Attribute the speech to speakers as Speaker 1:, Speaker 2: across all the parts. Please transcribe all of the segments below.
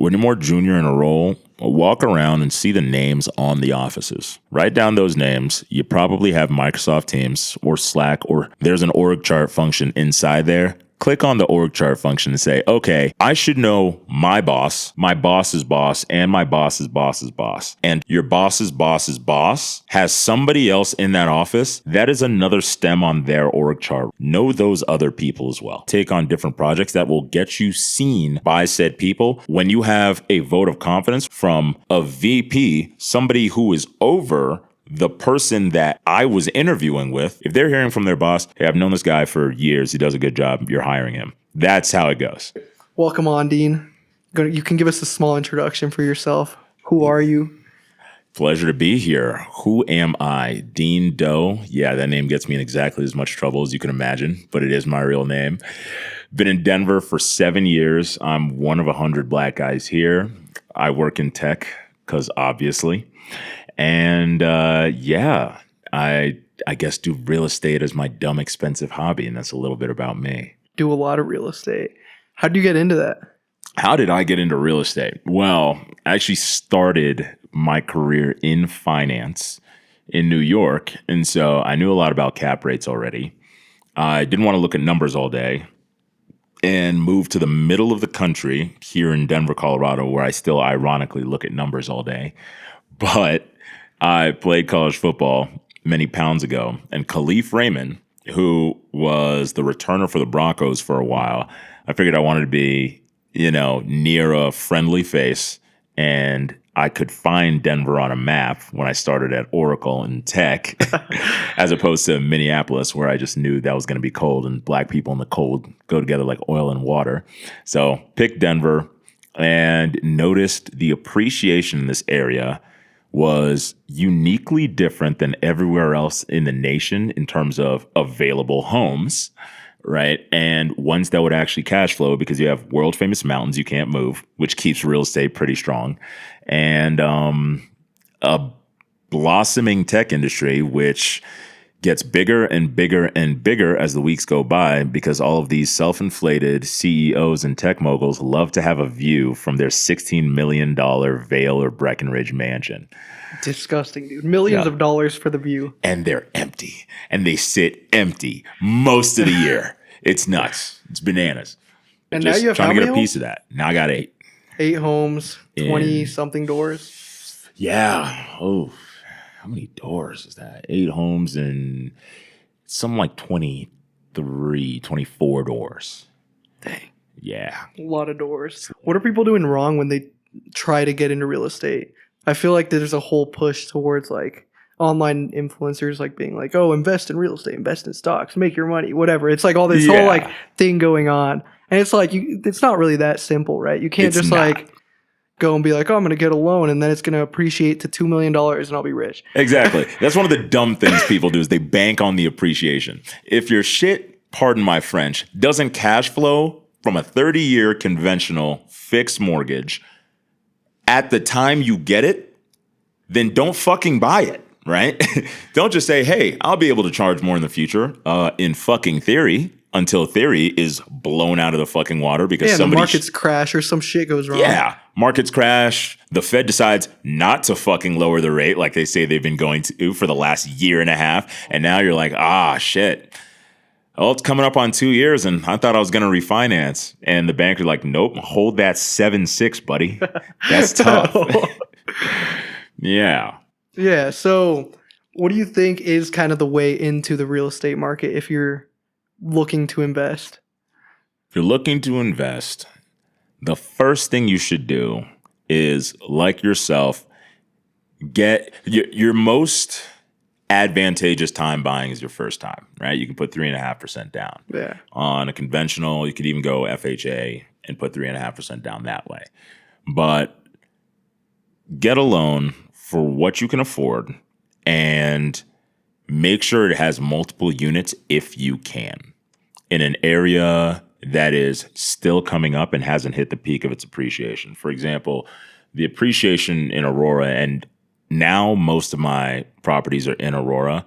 Speaker 1: when you're more junior in a role, walk around and see the names on the offices. Write down those names. You probably have Microsoft Teams or Slack, or there's an org chart function inside there. Click on the org chart function and say, okay, I should know my boss's boss, and my boss's boss's boss. And your boss's boss's boss has somebody else in that office. That is another stem on their org chart. Know those other people as well. Take on different projects that will get you seen by said people. When you have a vote of confidence from a VP, somebody who is over the person that I was interviewing with, if they're hearing from their boss, hey, I've known this guy for years, he does a good job, you're hiring him. That's how it goes.
Speaker 2: Welcome on, Dean. You can give us a small introduction for yourself. Who are you?
Speaker 1: Pleasure to be here. Who am I? Dean Doe. Yeah, that name gets me in exactly as much trouble as you can imagine, but it is my real name. Been in Denver for 7 years. I'm one of 100 black guys here. I work in tech, because obviously. And I guess do real estate as my dumb, expensive hobby. And that's a little bit about me.
Speaker 2: Do a lot of real estate. How did you get into that?
Speaker 1: How did I get into real estate? Well, I actually started my career in finance in New York. And so I knew a lot about cap rates already. I didn't want to look at numbers all day and moved to the middle of the country here in Denver, Colorado, where I still ironically look at numbers all day. But I played college football many pounds ago, and Khalif Raymond, who was the returner for the Broncos for a while, I figured I wanted to be, near a friendly face, and I could find Denver on a map when I started at Oracle and tech, as opposed to Minneapolis, where I just knew that was going to be cold, and black people in the cold go together like oil and water. So picked Denver and noticed the appreciation in this area was uniquely different than everywhere else in the nation in terms of available homes, right? And ones that would actually cash flow, because you have world famous mountains you can't move, which keeps real estate pretty strong, and a blossoming tech industry, which gets bigger and bigger and bigger as the weeks go by, because all of these self-inflated CEOs and tech moguls love to have a view from their $16 million Vail or Breckenridge mansion.
Speaker 2: Disgusting, dude. Millions of dollars for the view.
Speaker 1: And they're empty. And they sit empty most of the year. It's nuts. It's bananas.
Speaker 2: And
Speaker 1: just
Speaker 2: now you have
Speaker 1: trying
Speaker 2: how
Speaker 1: to get
Speaker 2: many
Speaker 1: a piece of that. Now I got 8.
Speaker 2: 8 homes, 20-something doors.
Speaker 1: Yeah. Oh, how many doors is that? 8 homes and something like 23, 24 doors.
Speaker 2: Dang.
Speaker 1: Yeah.
Speaker 2: A lot of doors. What are people doing wrong when they try to get into real estate? I feel like there's a whole push towards like online influencers like being like, oh, invest in real estate, invest in stocks, make your money, whatever. It's like all this whole like thing going on. And it's like, it's not really that simple, right? You can't like go and be like, oh, I'm going to get a loan and then it's going to appreciate to $2 million and I'll be rich.
Speaker 1: Exactly. That's one of the dumb things people do is they bank on the appreciation. If your shit, pardon my French, doesn't cash flow from a 30-year conventional fixed mortgage at the time you get it, then don't fucking buy it, right? Don't just say, hey, I'll be able to charge more in the future in fucking theory, until theory is blown out of the fucking water because
Speaker 2: the markets crash or some shit goes wrong.
Speaker 1: Yeah, markets crash. The Fed decides not to fucking lower the rate like they say they've been going to for the last year and a half. And now you're like, shit. Oh, it's coming up on 2 years and I thought I was going to refinance. And the banker's like, nope, hold that 7.6, buddy. That's tough. Yeah.
Speaker 2: Yeah. So what do you think is kind of the way into the real estate market if you're looking to invest?
Speaker 1: If you're looking to invest, the first thing you should do is, like yourself, get your most advantageous time buying is your first time, right? You can put 3.5% down.
Speaker 2: Yeah.
Speaker 1: On a conventional, you could even go FHA and put 3.5% down that way. But get a loan for what you can afford and make sure it has multiple units if you can, in an area that is still coming up and hasn't hit the peak of its appreciation. For example, the appreciation in Aurora, and now most of my properties are in Aurora.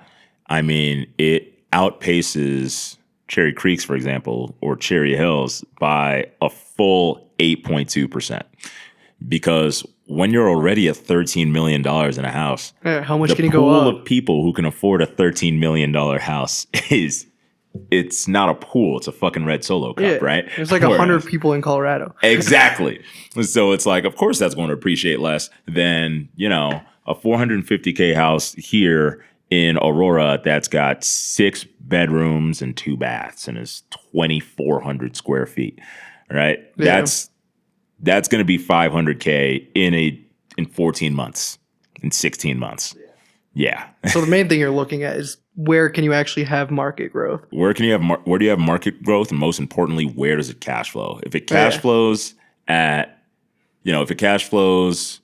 Speaker 1: I mean, it outpaces Cherry Creeks, for example, or Cherry Hills by a full 8.2%. because when you're already at $13 million in a house,
Speaker 2: how much
Speaker 1: the
Speaker 2: can you go
Speaker 1: pool
Speaker 2: up?
Speaker 1: of people who can afford a $13 million house it's not a pool, it's a fucking red Solo cup, right?
Speaker 2: There's like 100 people in Colorado.
Speaker 1: Exactly. So it's like, of course that's going to appreciate less than, a $450K house here in Aurora that's got 6 bedrooms and 2 baths and is 2,400 square feet, right?
Speaker 2: Yeah.
Speaker 1: That's going to be $500K in 14 months, in 16 months. Yeah.
Speaker 2: So the main thing you're looking at is where can you actually have market growth?
Speaker 1: Where do you have market growth, and most importantly, where does it cash flow? If it cash flows at, if it cash flows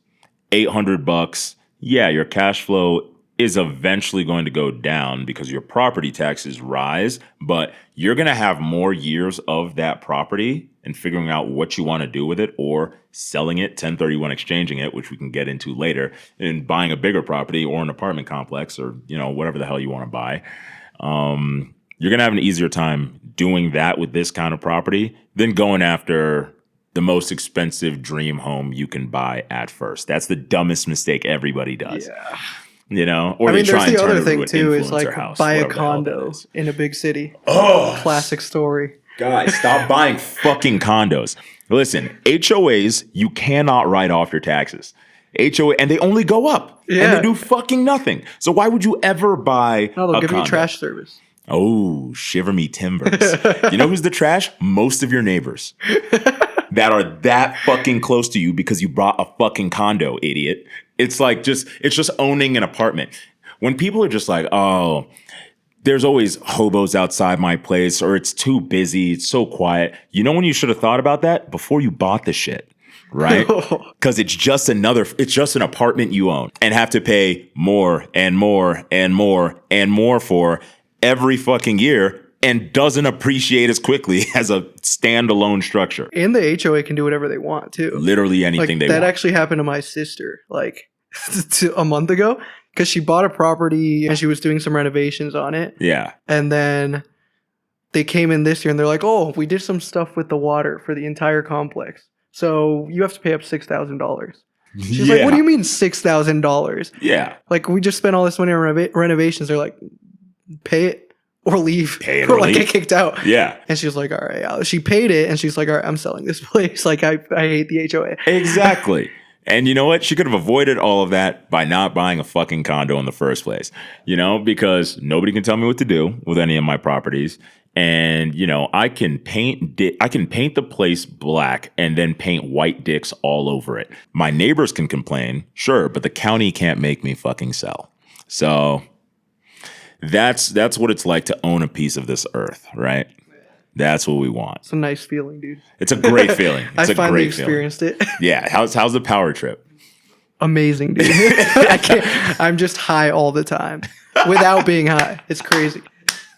Speaker 1: $800, your cash flow is eventually going to go down because your property taxes rise, but you're going to have more years of that property and figuring out what you want to do with it, or selling it, 1031 exchanging it, which we can get into later, and buying a bigger property or an apartment complex or, whatever the hell you want to buy. You're going to have an easier time doing that with this kind of property than going after the most expensive dream home you can buy at first. That's the dumbest mistake everybody does.
Speaker 2: Yeah.
Speaker 1: Or
Speaker 2: there's
Speaker 1: try and
Speaker 2: the
Speaker 1: turn
Speaker 2: other
Speaker 1: it
Speaker 2: thing
Speaker 1: into an
Speaker 2: too is
Speaker 1: influencer
Speaker 2: like
Speaker 1: house,
Speaker 2: buy a
Speaker 1: whatever the hell that
Speaker 2: condo
Speaker 1: is.
Speaker 2: in a big city.
Speaker 1: Oh,
Speaker 2: Classic story.
Speaker 1: Guys, stop buying fucking condos. Listen, HOAs, you cannot write off your taxes. HOA, and they only go up.
Speaker 2: Yeah.
Speaker 1: And they do fucking nothing. So why would you ever buy
Speaker 2: No, they'll
Speaker 1: a
Speaker 2: give
Speaker 1: condo?
Speaker 2: you trash service.
Speaker 1: Oh, shiver me timbers. You know who's the trash? Most of your neighbors that are that fucking close to you because you bought a fucking condo, idiot. It's just owning an apartment. When people are just like, oh, there's always hobos outside my place, or it's too busy, it's so quiet. You know when you should have thought about that? Before you bought the shit, right? Because it's just an apartment you own and have to pay more and more and more and more for every fucking year, and doesn't appreciate as quickly as a standalone structure.
Speaker 2: And the HOA can do whatever they want too.
Speaker 1: Literally anything they want.
Speaker 2: That actually happened to my sister a month ago, because she bought a property and she was doing some renovations on it.
Speaker 1: Yeah.
Speaker 2: And then they came in this year and they're like, oh, we did some stuff with the water for the entire complex, so you have to pay up $6,000. She's like, what do you mean $6,000?
Speaker 1: Yeah.
Speaker 2: Like, we just spent all this money on renovations. They're like, pay it or leave.
Speaker 1: Pay it
Speaker 2: or
Speaker 1: or
Speaker 2: like
Speaker 1: leave.
Speaker 2: get kicked out.
Speaker 1: Yeah.
Speaker 2: And she was like, all right. She paid it and she's like, all right, I'm selling this place. Like, I hate the HOA.
Speaker 1: Exactly. And you know what? She could have avoided all of that by not buying a fucking condo in the first place, because nobody can tell me what to do with any of my properties. And, I can paint the place black and then paint white dicks all over it. My neighbors can complain, sure, but the county can't make me fucking sell. So that's what it's like to own a piece of this earth, right? That's what we want.
Speaker 2: It's a nice feeling, dude.
Speaker 1: It's a great feeling. It's
Speaker 2: I finally experienced it.
Speaker 1: Yeah. How's the power trip?
Speaker 2: Amazing, dude. I can't. I'm just high all the time without being high. It's crazy.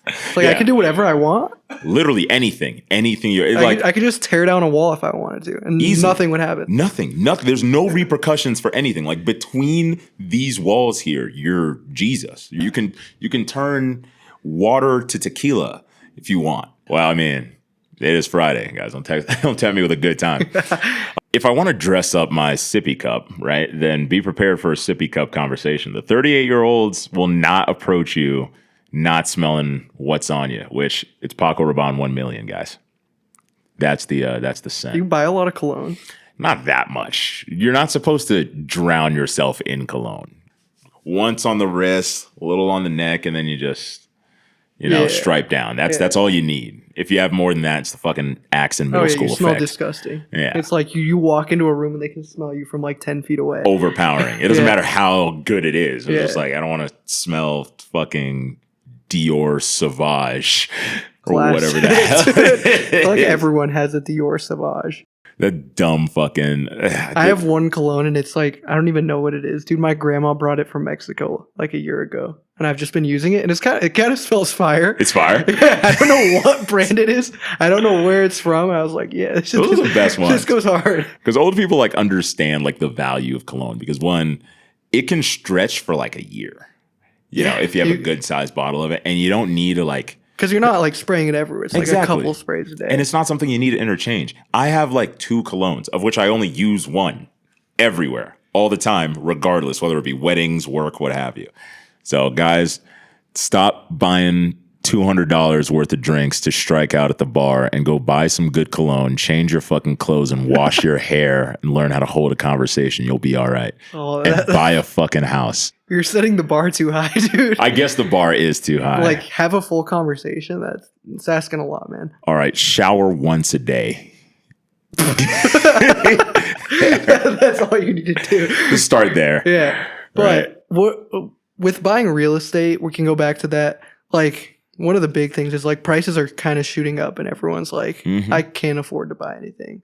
Speaker 2: It's like I can do whatever I want.
Speaker 1: Literally anything.
Speaker 2: I could just tear down a wall if I wanted to, and
Speaker 1: easily.
Speaker 2: Nothing would happen.
Speaker 1: Nothing. There's no repercussions for anything. Like, between these walls here, you're Jesus. You can turn water to tequila if you want. Well, I mean, it is Friday, guys. Don't tempt me with a good time. If I want to dress up my sippy cup, right, then be prepared for a sippy cup conversation. The 38-year-olds will not approach you not smelling what's on you, which it's Paco Rabanne 1 million, guys. That's the scent.
Speaker 2: You buy a lot of cologne.
Speaker 1: Not that much. You're not supposed to drown yourself in cologne. Once on the wrist, a little on the neck, and then you just, stripe down. That's all you need. If you have more than that, it's the fucking Axe in middle school
Speaker 2: you
Speaker 1: effect.
Speaker 2: smell disgusting.
Speaker 1: Yeah.
Speaker 2: It's like you walk into a room and they can smell you from like 10 feet away.
Speaker 1: Overpowering. It doesn't matter how good it is. It's just like, I don't want to smell fucking Dior Sauvage or whatever the hell it is.
Speaker 2: Like everyone has a Dior Sauvage.
Speaker 1: The dumb fucking...
Speaker 2: I have one cologne and it's like, I don't even know what it is. Dude, my grandma brought it from Mexico like a year ago. And I've just been using it and it kind of smells fire.
Speaker 1: It's fire?
Speaker 2: Yeah, I don't know what brand it is. I don't know where it's from. I was like, yeah.
Speaker 1: Those are the best ones.
Speaker 2: This goes hard.
Speaker 1: Because old people understand the value of cologne. Because one, it can stretch for like a year. If you have a good sized bottle of it. And you don't need to
Speaker 2: because you're not spraying it everywhere. It's
Speaker 1: exactly.
Speaker 2: like a couple sprays a day.
Speaker 1: And it's not something you need to interchange. I have 2 colognes, of which I only use one. everywhere, all the time, regardless, whether it be weddings, work, what have you. So guys, stop buying $200 worth of drinks to strike out at the bar and go buy some good cologne, change your fucking clothes and wash your hair and learn how to hold a conversation. You'll be all right.
Speaker 2: Oh,
Speaker 1: And buy a fucking house.
Speaker 2: You're setting the bar too high, dude.
Speaker 1: I guess the bar is too high.
Speaker 2: Like, have a full conversation. That's asking a lot, man.
Speaker 1: All right, shower once a day.
Speaker 2: That's all you need to do.
Speaker 1: Just start there.
Speaker 2: Yeah. But with buying real estate, we can go back to that. Like, one of the big things is like prices are kind of shooting up and everyone's like, I can't afford to buy anything.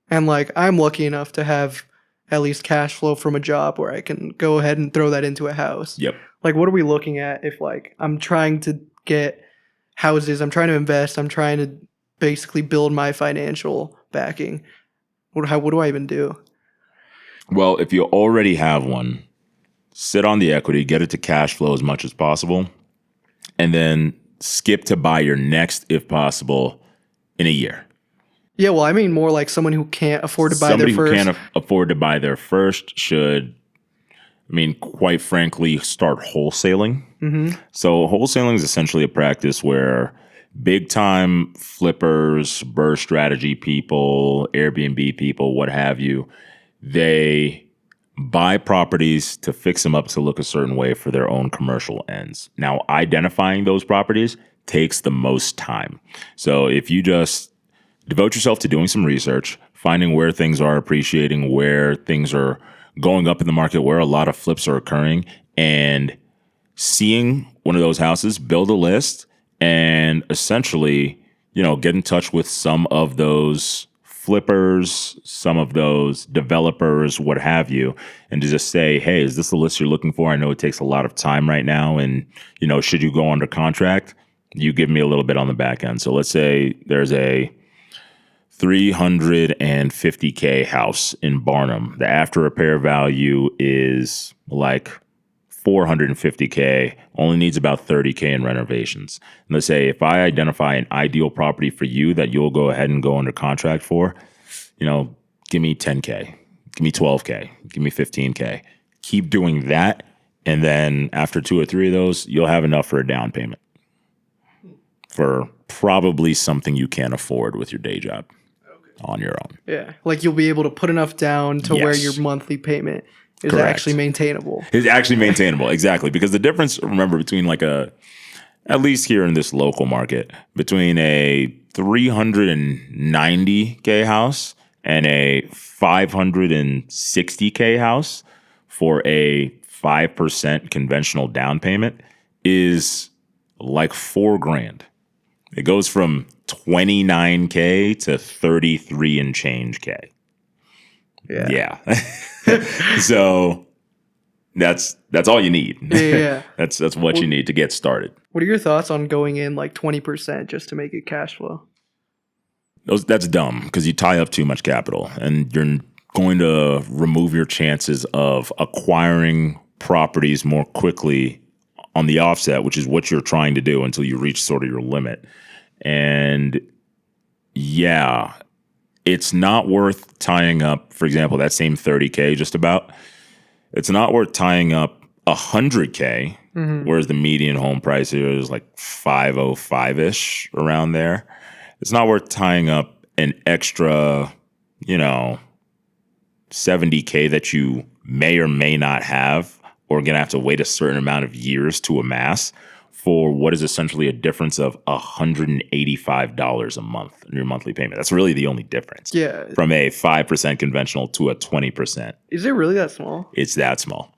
Speaker 2: And like, I'm lucky enough to have at least cash flow from a job where I can go ahead and throw that into a house.
Speaker 1: Yep.
Speaker 2: Like, what are we looking at if like I'm trying to get houses, I'm trying to invest, I'm trying to basically build my financial backing? What do I even do?
Speaker 1: Well, if you already have one, sit on the equity, get it to cash flow as much as possible, and then skip to buy your next, if possible, in a year.
Speaker 2: Yeah, well, I mean more like someone who can't afford to buy
Speaker 1: Somebody
Speaker 2: their first.
Speaker 1: who can't afford to buy their first should, I mean, quite frankly, start wholesaling. So wholesaling is essentially a practice where big time flippers, burst strategy people, Airbnb people, what have you, they buy properties to fix them up to look a certain way for their own commercial ends. Now, identifying those properties takes the most time. So if you just devote yourself to doing some research, finding where things are appreciating, where things are going up in the market, where a lot of flips are occurring, and seeing one of those houses, build a list, and essentially, get in touch with some of those flippers, some of those developers, what have you, and to just say, hey, is this the list you're looking for? I know it takes a lot of time right now. And, should you go under contract, you give me a little bit on the back end. So let's say there's a $350K house in Barnum. The after repair value is like $450K, only needs about $30K in renovations. And let's say if I identify an ideal property for you that you'll go ahead and go under contract for, give me $10K, give me $12K, give me $15K. Keep doing that. And then after 2 or 3 of those, you'll have enough for a down payment for probably something you can't afford with your day job on your own.
Speaker 2: Yeah. Like you'll be able to put enough down to where your monthly payment is actually maintainable.
Speaker 1: It's actually maintainable, exactly. Because the difference, remember, between at least here in this local market, between a $390K house and a $560K house for a 5% conventional down payment is like $4,000. It goes from $29K to 33 and change K. Yeah. So that's all you need.
Speaker 2: Yeah.
Speaker 1: That's what you need to get started.
Speaker 2: What are your thoughts on going in like 20% just to make it cash flow?
Speaker 1: That's dumb because you tie up too much capital and you're going to remove your chances of acquiring properties more quickly on the offset, which is what you're trying to do until you reach sort of your limit. And yeah, it's not worth tying up, for example, that same 30K just about. It's not worth tying up 100K, whereas the median home price here is like 505-ish around there. It's not worth tying up an extra, 70K that you may or may not have or going to have to wait a certain amount of years to amass for what is essentially a difference of $185 a month in your monthly payment. That's really the only difference.
Speaker 2: Yeah.
Speaker 1: From a 5% conventional to a 20%.
Speaker 2: Is it really that small?
Speaker 1: It's that small.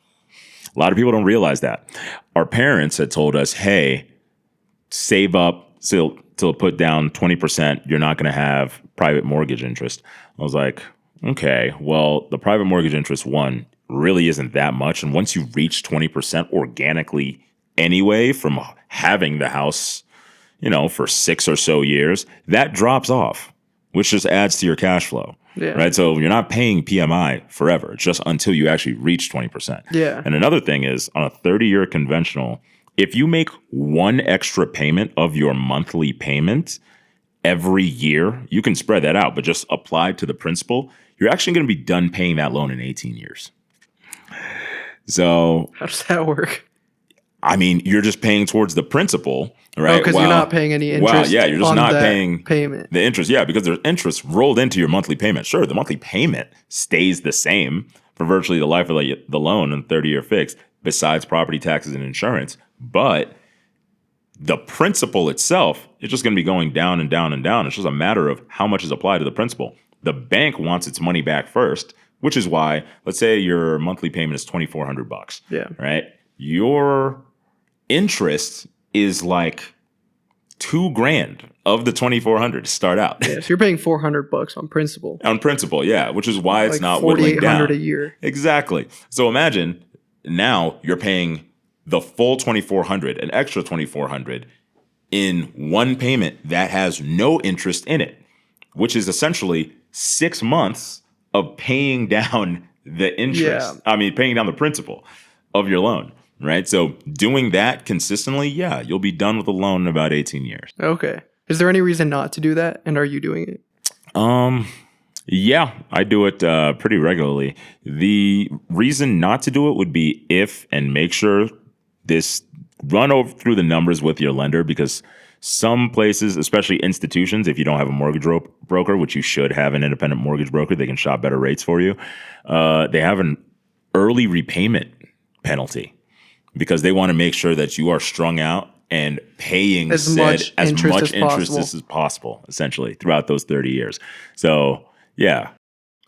Speaker 1: A lot of people don't realize that. Our parents had told us, hey, save up till put down 20%. You're not going to have private mortgage interest. I was like, okay, well, the private mortgage interest, one, really isn't that much. And once you reach 20% organically anyway from having the house, for 6 or so years, that drops off, which just adds to your cash flow.
Speaker 2: Yeah.
Speaker 1: Right. So you're not paying PMI forever. It's just until you actually reach 20%.
Speaker 2: Yeah.
Speaker 1: And another thing is on a 30-year conventional, if you make one extra payment of your monthly payment every year, you can spread that out, but just applied to the principal, you're actually going to be done paying that loan in 18 years. So
Speaker 2: How does that work?
Speaker 1: I mean, you're just paying towards the principal, right?
Speaker 2: Because you're not paying any interest.
Speaker 1: Well, yeah, you're just
Speaker 2: on
Speaker 1: not
Speaker 2: that
Speaker 1: paying
Speaker 2: payment.
Speaker 1: the interest. Yeah, because there's interest rolled into your monthly payment. Sure, the monthly payment stays the same for virtually the life of the loan and 30-year fix, besides property taxes and insurance. But the principal itself is just going to be going down and down and down. It's just a matter of how much is applied to the principal. The bank wants its money back first, which is why, let's say your monthly payment is $2,400.
Speaker 2: Yeah.
Speaker 1: Right. Your interest is like $2,000 of the 2,400 to start out.
Speaker 2: Yeah, so you're paying $400 on principal.
Speaker 1: On principal, yeah, which is why it's
Speaker 2: Like
Speaker 1: not whittling down.
Speaker 2: $4,800 a year.
Speaker 1: Exactly. So imagine now you're paying the full 2,400, an extra 2,400 in one payment that has no interest in it, which is essentially 6 months of paying down the interest.
Speaker 2: Yeah.
Speaker 1: I mean, paying down the principal of your loan, right? So doing that consistently, yeah, you'll be done with the loan in about 18 years.
Speaker 2: Okay. Is there any reason not to do that? And are you doing it?
Speaker 1: Yeah, I do it pretty regularly. The reason not to do it would be and make sure run over through the numbers with your lender, because some places, especially institutions, if you don't have a mortgage broker, which you should have an independent mortgage broker, they can shop better rates for you. They have an early repayment penalty because they want to make sure that you are strung out and paying
Speaker 2: as much interest
Speaker 1: as possible, essentially, throughout those 30 years. So, yeah.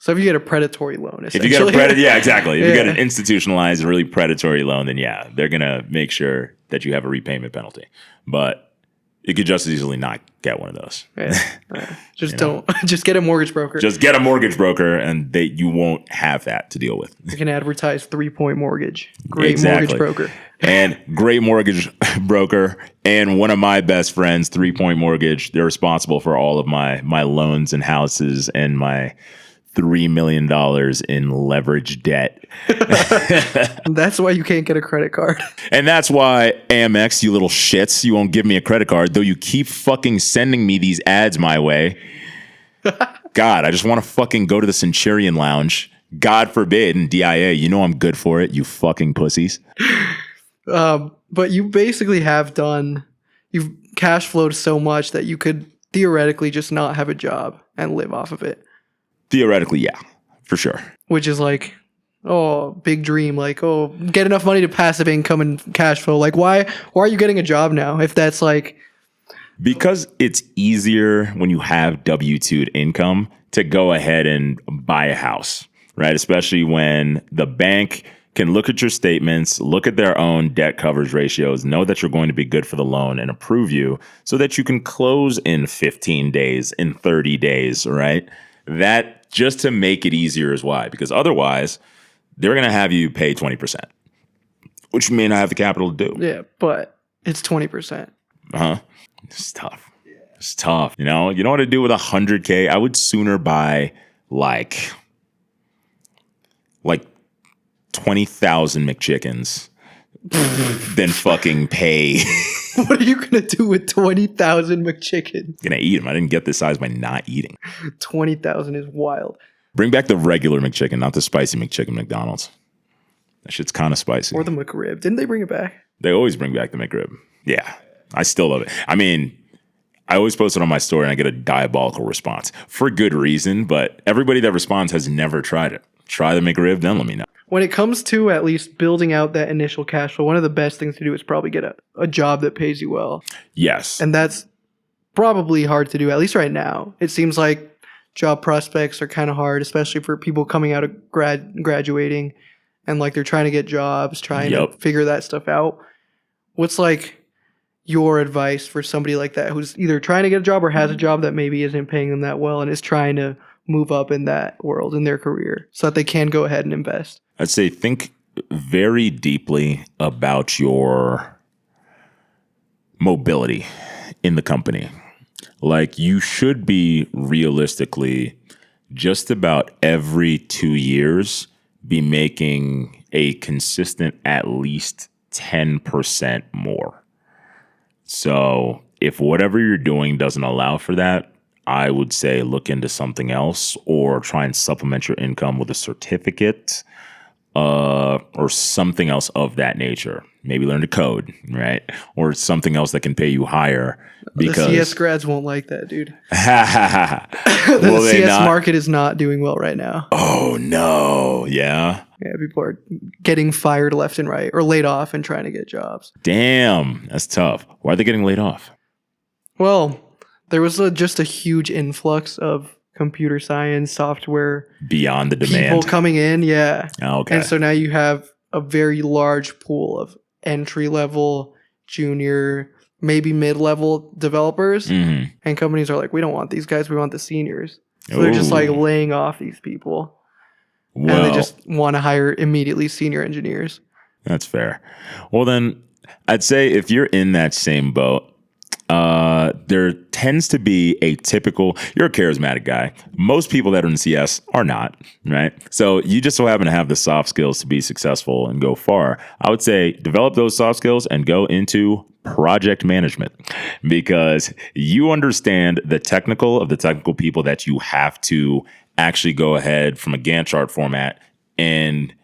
Speaker 2: So if you get a predatory loan,
Speaker 1: If you get yeah, exactly. If you get an institutionalized, really predatory loan, then yeah, they're going to make sure that you have a repayment penalty. But you could just as easily not get one of those.
Speaker 2: Yeah. Just just get a mortgage broker.
Speaker 1: Just get a mortgage broker, and you won't have that to deal with.
Speaker 2: You can advertise 3-Point Mortgage. Great mortgage broker.
Speaker 1: And great mortgage broker. And one of my best friends, 3-Point Mortgage. They're responsible for all of my loans and houses and my $3 million in leverage debt.
Speaker 2: That's why you can't get a credit card.
Speaker 1: And that's why, Amex, you little shits, you won't give me a credit card, though you keep fucking sending me these ads my way. God, I just want to fucking go to the Centurion Lounge. God forbid, and DIA, you know I'm good for it, you fucking pussies.
Speaker 2: But you basically you've cash flowed so much that you could theoretically just not have a job and live off of it.
Speaker 1: Theoretically, yeah, for sure.
Speaker 2: Which is like, big dream. Like, get enough money to passive income and cash flow. Like, why are you getting a job now if that's like...
Speaker 1: Because it's easier when you have W-2 income to go ahead and buy a house, right? Especially when the bank can look at your statements, look at their own debt coverage ratios, know that you're going to be good for the loan and approve you so that you can close in 15 days, in 30 days, right? That just to make it easier is why. Because otherwise, they're going to have you pay 20%, which you may not have the capital to do.
Speaker 2: Yeah, but it's 20%.
Speaker 1: Uh-huh. It's tough. It's tough. You know what to do with $100K? I would sooner buy like 20,000 McChickens than fucking pay.
Speaker 2: What are you going to do with 20,000 McChickens?
Speaker 1: Gonna eat them. I didn't get this size by not eating.
Speaker 2: 20,000 is wild.
Speaker 1: Bring back the regular McChicken, not the spicy McChicken McDonald's. That shit's kind of spicy.
Speaker 2: Or the McRib. Didn't they bring it back?
Speaker 1: They always bring back the McRib. Yeah. I still love it. I mean, I always post it on my story and I get a diabolical response for good reason, but everybody that responds has never tried it. Try the McRib, then let me know.
Speaker 2: When it comes to at least building out that initial cash flow, one of the best things to do is probably get a job that pays you well.
Speaker 1: Yes.
Speaker 2: And that's probably hard to do, at least right now. It seems like job prospects are kind of hard, especially for people coming out of graduating and like they're trying to get jobs, trying to figure that stuff out. What's like your advice for somebody like that who's either trying to get a job or has a job that maybe isn't paying them that well and is trying to move up in that world in their career so that they can go ahead and invest?
Speaker 1: I'd say think very deeply about your mobility in the company. Like you should be realistically just about every 2 years be making a consistent at least 10% more. So if whatever you're doing doesn't allow for that, I would say look into something else or try and supplement your income with a certificate or something else of that nature. Maybe learn to code, right? Or something else that can pay you higher.
Speaker 2: The CS grads won't like that, dude.
Speaker 1: Will
Speaker 2: The
Speaker 1: they
Speaker 2: CS
Speaker 1: not?
Speaker 2: market is not doing well right now.
Speaker 1: Oh no, yeah.
Speaker 2: Yeah, people are getting fired left and right or laid off and trying to get jobs.
Speaker 1: Damn, that's tough. Why are they getting laid off?
Speaker 2: Well, there was just a huge influx of computer science software
Speaker 1: Beyond the demand.
Speaker 2: people coming in, yeah.
Speaker 1: Okay.
Speaker 2: And so now you have a very large pool of entry level, junior, maybe mid level developers,
Speaker 1: Mhm.
Speaker 2: and companies are like, we don't want these guys, we want the seniors. So they're just like
Speaker 1: Ooh.
Speaker 2: laying off these people.
Speaker 1: Well,
Speaker 2: And they just want to hire immediately senior engineers.
Speaker 1: that's fair. Well, then I'd say if you're in that same boat, there tends to be a typical, you're a charismatic guy. Most people that are in CS are not, right? So you just so happen to have the soft skills to be successful and go far. I would say develop those soft skills and go into project management because you understand the technical of the technical people that you have to actually go ahead from a Gantt chart format and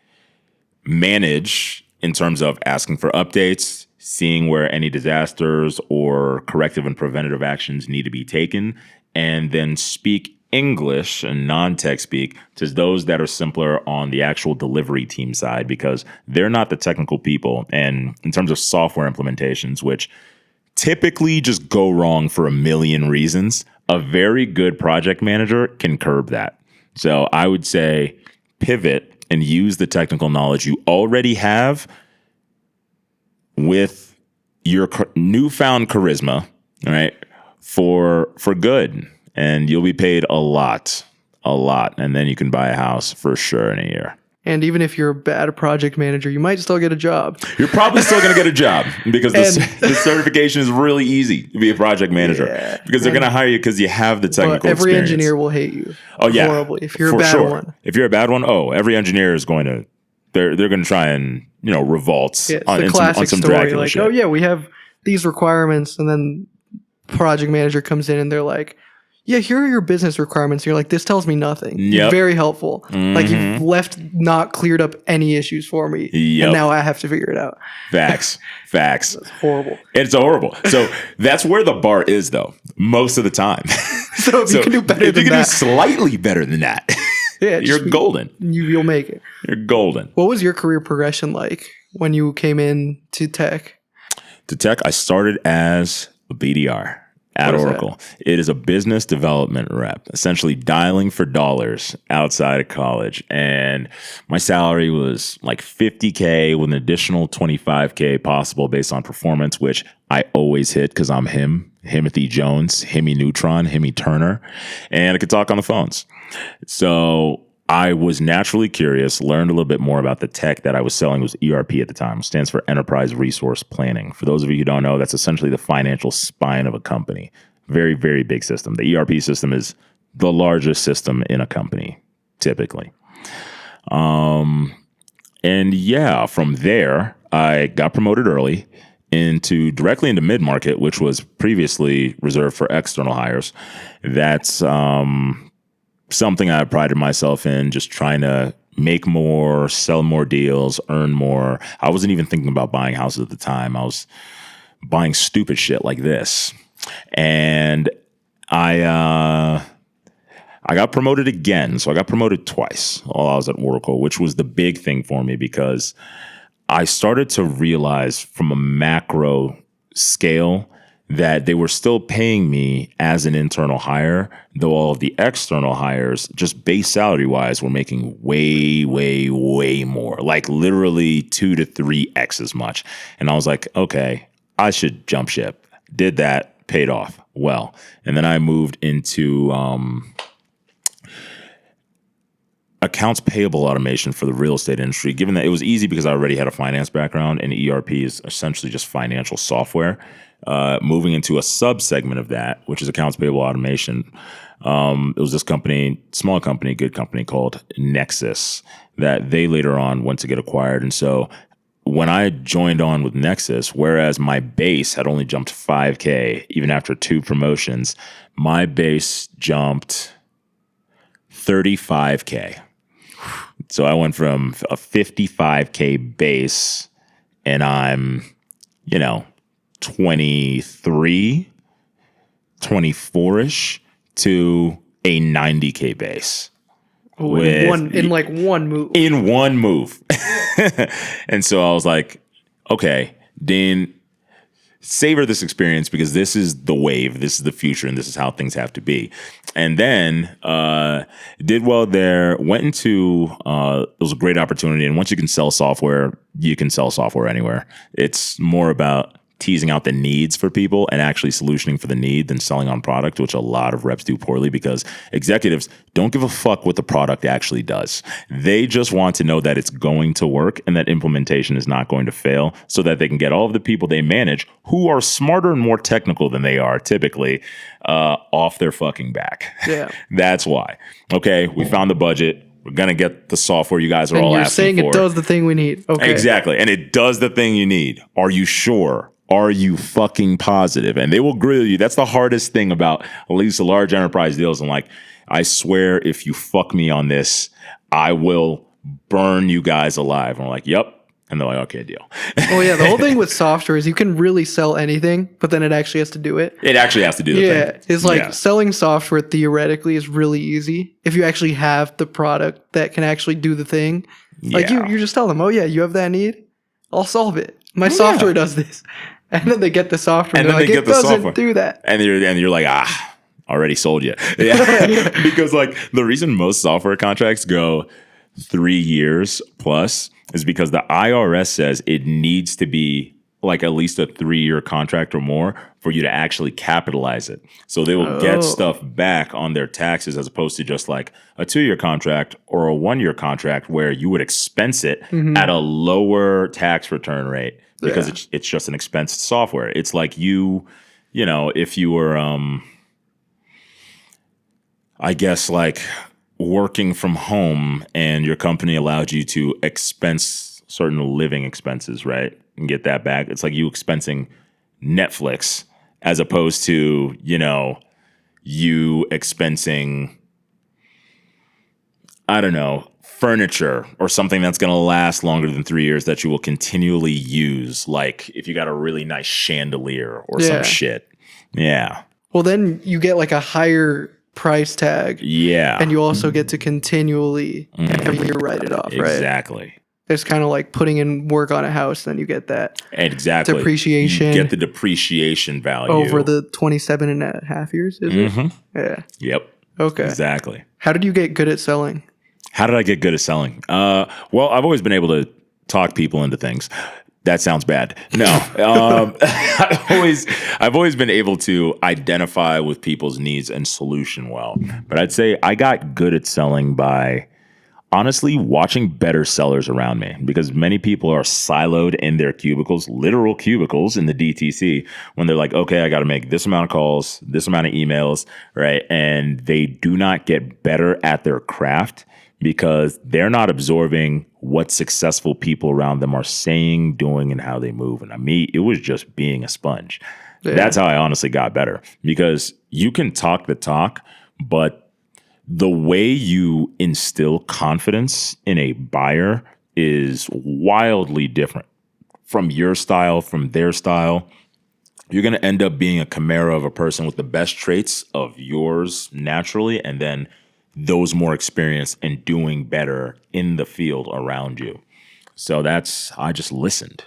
Speaker 1: manage in terms of asking for updates, seeing where any disasters or corrective and preventative actions need to be taken, and then speak English and non-tech speak to those that are simpler on the actual delivery team side because they're not the technical people. And in terms of software implementations, which typically just go wrong for a million reasons, a very good project manager can curb that. So I would say pivot and use the technical knowledge you already have with your newfound charisma, right? For good, and you'll be paid a lot, and then you can buy a house for sure in a year.
Speaker 2: And even if you're a bad project manager, you might still get a job.
Speaker 1: You're probably still going to get a job because the certification is really easy to be a project manager because they're going to hire you because you have the technical
Speaker 2: But every
Speaker 1: experience.
Speaker 2: engineer will hate you.
Speaker 1: Oh yeah,
Speaker 2: horribly if you're
Speaker 1: for
Speaker 2: a bad
Speaker 1: sure.
Speaker 2: one.
Speaker 1: If you're a bad one, every engineer is going to they're going to try and revolt
Speaker 2: Yeah, it's
Speaker 1: on
Speaker 2: the
Speaker 1: some
Speaker 2: classic story.
Speaker 1: Dracula
Speaker 2: Like,
Speaker 1: shit.
Speaker 2: oh yeah, we have these requirements, and then project manager comes in and they're like, yeah, here are your business requirements. You're like, this tells me nothing.
Speaker 1: Yep.
Speaker 2: You're very helpful. Like you've left not cleared up any issues for me,
Speaker 1: Yep.
Speaker 2: and now I have to figure it out.
Speaker 1: Facts.
Speaker 2: It's horrible.
Speaker 1: It's horrible. So that's where the bar is, though, most of the time.
Speaker 2: So if you can do better
Speaker 1: if
Speaker 2: than
Speaker 1: you can
Speaker 2: that,
Speaker 1: do slightly better than that,
Speaker 2: yeah,
Speaker 1: you're
Speaker 2: just-
Speaker 1: golden.
Speaker 2: you'll make it.
Speaker 1: You're golden.
Speaker 2: What was your career progression like when you came in to tech?
Speaker 1: To tech, I started as a BDR at
Speaker 2: What is
Speaker 1: Oracle. It is a business development rep, essentially dialing for dollars outside of college. And my salary was like $50K with an additional $25K possible based on performance, which I always hit because I'm Himothy Jones, Himmy Neutron, Himmy Turner, and I could talk on the phones. So I was naturally curious, learned a little bit more about the tech that I was selling. It was ERP at the time, stands for Enterprise Resource Planning. For those of you who don't know, that's essentially the financial spine of a company. Very, very big system. The ERP system is the largest system in a company, typically. And yeah, from there, I got promoted early directly into mid-market, which was previously reserved for external hires. That's something I prided myself in, just trying to make more, sell more deals, earn more. I wasn't even thinking about buying houses at the time. I was buying stupid shit like this. And I got promoted again. So I got promoted twice while I was at Oracle, which was the big thing for me because I started to realize from a macro scale that they were still paying me as an internal hire, though all of the external hires, just base salary wise, were making way, way, way more, like literally 2 to 3x as much. And I was like, okay, I should jump ship. Did that, paid off well. And then I moved into accounts payable automation for the real estate industry, given that it was easy because I already had a finance background and ERP is essentially just financial software. Moving into a sub-segment of that, which is accounts payable automation. It was this company, small company, good company called Nexus that they later on went to get acquired. And so when I joined on with Nexus, whereas my base had only jumped 5K, even after 2 promotions, my base jumped 35K. So I went from a 55K base, and I'm, 23, 24-ish, to a 90K base.
Speaker 2: In one move.
Speaker 1: In one move. And so I was like, okay, Dean, savor this experience because this is the wave, this is the future, and this is how things have to be. And then did well there, went into, it was a great opportunity. And once you can sell software, you can sell software anywhere. It's more about teasing out the needs for people and actually solutioning for the need than selling on product, which a lot of reps do poorly because executives don't give a fuck what the product actually does. They just want to know that it's going to work and that implementation is not going to fail so that they can get all of the people they manage who are smarter and more technical than they are typically off their fucking back.
Speaker 2: Yeah.
Speaker 1: That's why. Okay, we found the budget. We're going to get the software you guys are all asking for. And you're saying
Speaker 2: it does the thing we need. Okay.
Speaker 1: Exactly. And it does the thing you need. Are you sure? Are you fucking positive? And they will grill you. That's the hardest thing about at least the large enterprise deals. I'm like, I swear if you fuck me on this, I will burn you guys alive. And I'm like, yep. And they're like, okay, deal.
Speaker 2: Oh, yeah. The whole thing with software is you can really sell anything, but then it actually has to do it.
Speaker 1: It actually has to do the thing.
Speaker 2: Yeah. It's like selling software theoretically is really easy if you actually have the product that can actually do the thing. Like you just tell them, oh, yeah, you have that need? I'll solve it. My software does this. And then they get the software and they're like, it doesn't do that.
Speaker 1: And you're like, already sold you. Yeah. Because like the reason most software contracts go 3 years plus is because the IRS says it needs to be like at least a 3-year contract or more for you to actually capitalize it. So they will get stuff back on their taxes as opposed to just like a 2-year contract or a 1-year contract where you would expense it at a lower tax return rate because it's just an expensed software. It's like if you were, I guess like working from home and your company allowed you to expense certain living expenses, right? And get that back. It's like you expensing Netflix as opposed to, you expensing, I don't know, furniture or something that's going to last longer than 3 years that you will continually use. Like if you got a really nice chandelier or some shit. Yeah.
Speaker 2: Well, then you get like a higher price tag.
Speaker 1: Yeah.
Speaker 2: And you also get to continually every year write it off, right?
Speaker 1: Exactly.
Speaker 2: It's kind of like putting in work on a house, then you get that depreciation.
Speaker 1: You get the depreciation value.
Speaker 2: Over the 27 and a half years, is it? Yeah.
Speaker 1: Yep.
Speaker 2: Okay.
Speaker 1: Exactly.
Speaker 2: How did you get good at selling?
Speaker 1: How did I get good at selling? Well, I've always been able to talk people into things. That sounds bad. No. I've always been able to identify with people's needs and solution well. But I'd say I got good at selling by honestly watching better sellers around me because many people are siloed in their cubicles, literal cubicles in the DTC when they're like, okay, I got to make this amount of calls, this amount of emails, right? And they do not get better at their craft because they're not absorbing what successful people around them are saying, doing, and how they move. And me, it was just being a sponge. Yeah. That's how I honestly got better because you can talk the talk, but the way you instill confidence in a buyer is wildly different from your style, from their style. You're going to end up being a chimera of a person with the best traits of yours naturally, and then those more experienced and doing better in the field around you. So I just listened.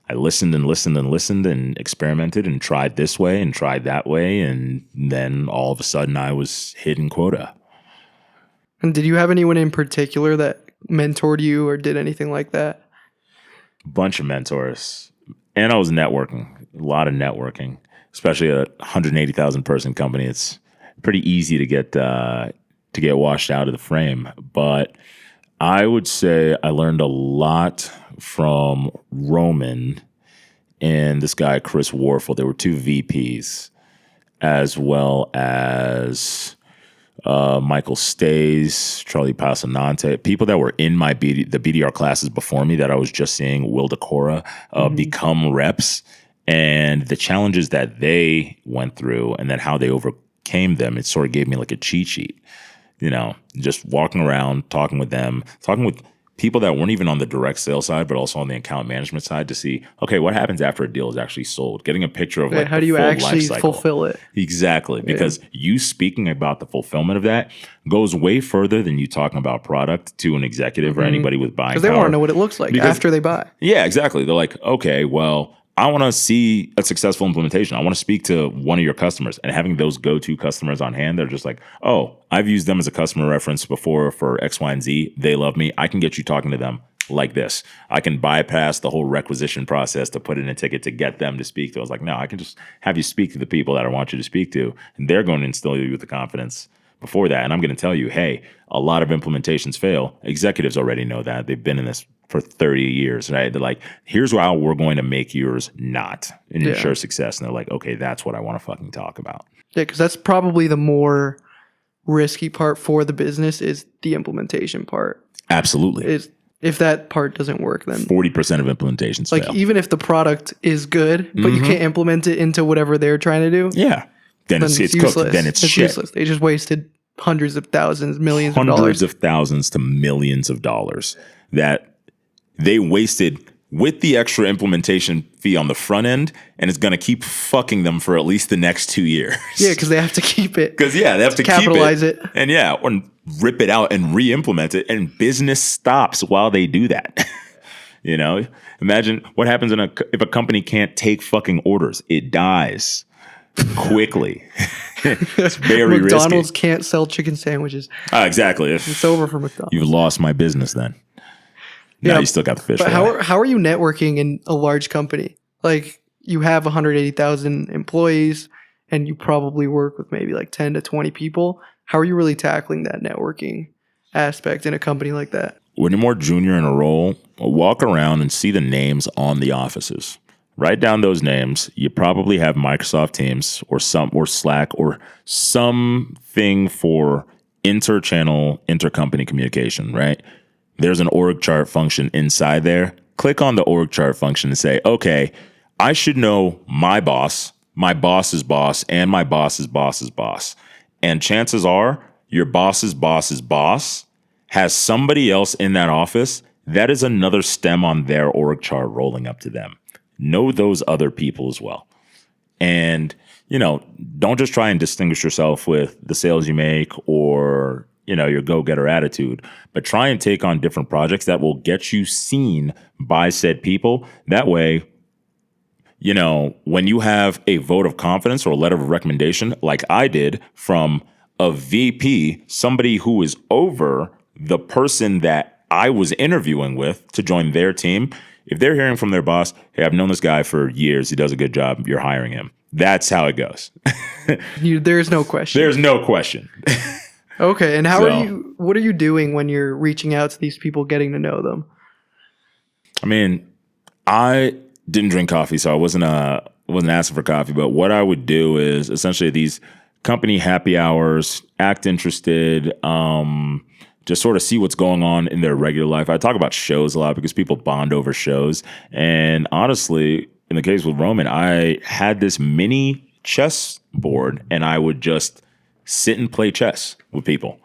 Speaker 1: I listened and listened and listened and experimented and tried this way and tried that way. And then all of a sudden I was hitting quota.
Speaker 2: And did you have anyone in particular that mentored you or did anything like that?
Speaker 1: Bunch of mentors. And I was networking, a lot of networking, especially a 180,000 person company. It's pretty easy to get washed out of the frame. But I would say I learned a lot from Roman and this guy, Chris Warfel. There were 2 VPs, as well as Michael Stays, Charlie Pasanante, people that were in the BDR classes before me that I was just seeing, Will Decora, become reps, and the challenges that they went through and then how they overcame them. It sort of gave me like a cheat sheet, just walking around, talking with them, talking with people that weren't even on the direct sales side, but also on the account management side to see, okay, what happens after a deal is actually sold? Getting a picture of
Speaker 2: how do you actually fulfill it?
Speaker 1: Exactly. Because you speaking about the fulfillment of that goes way further than you talking about product to an executive or anybody with buying power.
Speaker 2: Because they want to know what it looks like after they buy.
Speaker 1: Yeah, exactly. They're like, okay, well, I want to see a successful implementation. I want to speak to one of your customers, and having those go-to customers on hand, they're just like, oh, I've used them as a customer reference before for X, Y, and Z. They love me. I can get you talking to them like this. I can bypass the whole requisition process to put in a ticket to get them to speak to. I was like, no, I can just have you speak to the people that I want you to speak to, and they're going to instill you with the confidence before that. And I'm going to tell you, hey, a lot of implementations fail. Executives already know that. They've been in this for 30 years, right? They're like, here's how we're going to make yours not and ensure success. And they're like, okay, that's what I want to fucking talk about.
Speaker 2: Yeah, because that's probably the more risky part for the business is the implementation part.
Speaker 1: Absolutely.
Speaker 2: If that part doesn't work, then
Speaker 1: 40% of implementations fail.
Speaker 2: Even if the product is good, but you can't implement it into whatever they're trying to do.
Speaker 1: Yeah. Then it's
Speaker 2: useless.
Speaker 1: Cooked. Then it's shit.
Speaker 2: Useless. They just wasted hundreds of thousands, millions of dollars.
Speaker 1: Hundreds of thousands to millions of dollars that they wasted with the extra implementation fee on the front end, and it's going to keep fucking them for at least the next 2 years.
Speaker 2: Yeah, because they have to keep it.
Speaker 1: Because, they have to
Speaker 2: capitalize
Speaker 1: keep it. And or rip it out and re-implement it, and business stops while they do that. Imagine what happens if a company can't take fucking orders. It dies quickly. It's very risky.
Speaker 2: McDonald's can't sell chicken sandwiches.
Speaker 1: Exactly.
Speaker 2: It's over for McDonald's.
Speaker 1: You've lost my business then. No, you still got the fish.
Speaker 2: But how are you networking in a large company? Like, you have 180,000 employees and you probably work with maybe like 10 to 20 people. How are you really tackling that networking aspect in a company like that?
Speaker 1: When you're more junior in a role, walk around and see the names on the offices. Write down those names. You probably have Microsoft Teams or Slack or something for inter-channel, intercompany communication, right? There's an org chart function inside there. Click on the org chart function and say, okay, I should know my boss's boss, and my boss's boss's boss. And chances are your boss's boss's boss has somebody else in that office that is another stem on their org chart rolling up to them. Know those other people as well. And, don't just try and distinguish yourself with the sales you make or your go-getter attitude, but try and take on different projects that will get you seen by said people. That way, when you have a vote of confidence or a letter of recommendation, like I did from a VP, somebody who is over the person that I was interviewing with to join their team, if they're hearing from their boss, hey, I've known this guy for years, he does a good job, you're hiring him. That's how it goes.
Speaker 2: There's no question.
Speaker 1: There's no question.
Speaker 2: Okay, and what are you doing when you're reaching out to these people, getting to know them?
Speaker 1: I mean, I didn't drink coffee, so I wasn't asking for coffee, but what I would do is essentially these company happy hours, act interested, just sort of see what's going on in their regular life. I talk about shows a lot because people bond over shows. And honestly, in the case with Roman, I had this mini chess board and I would just sit and play chess with people,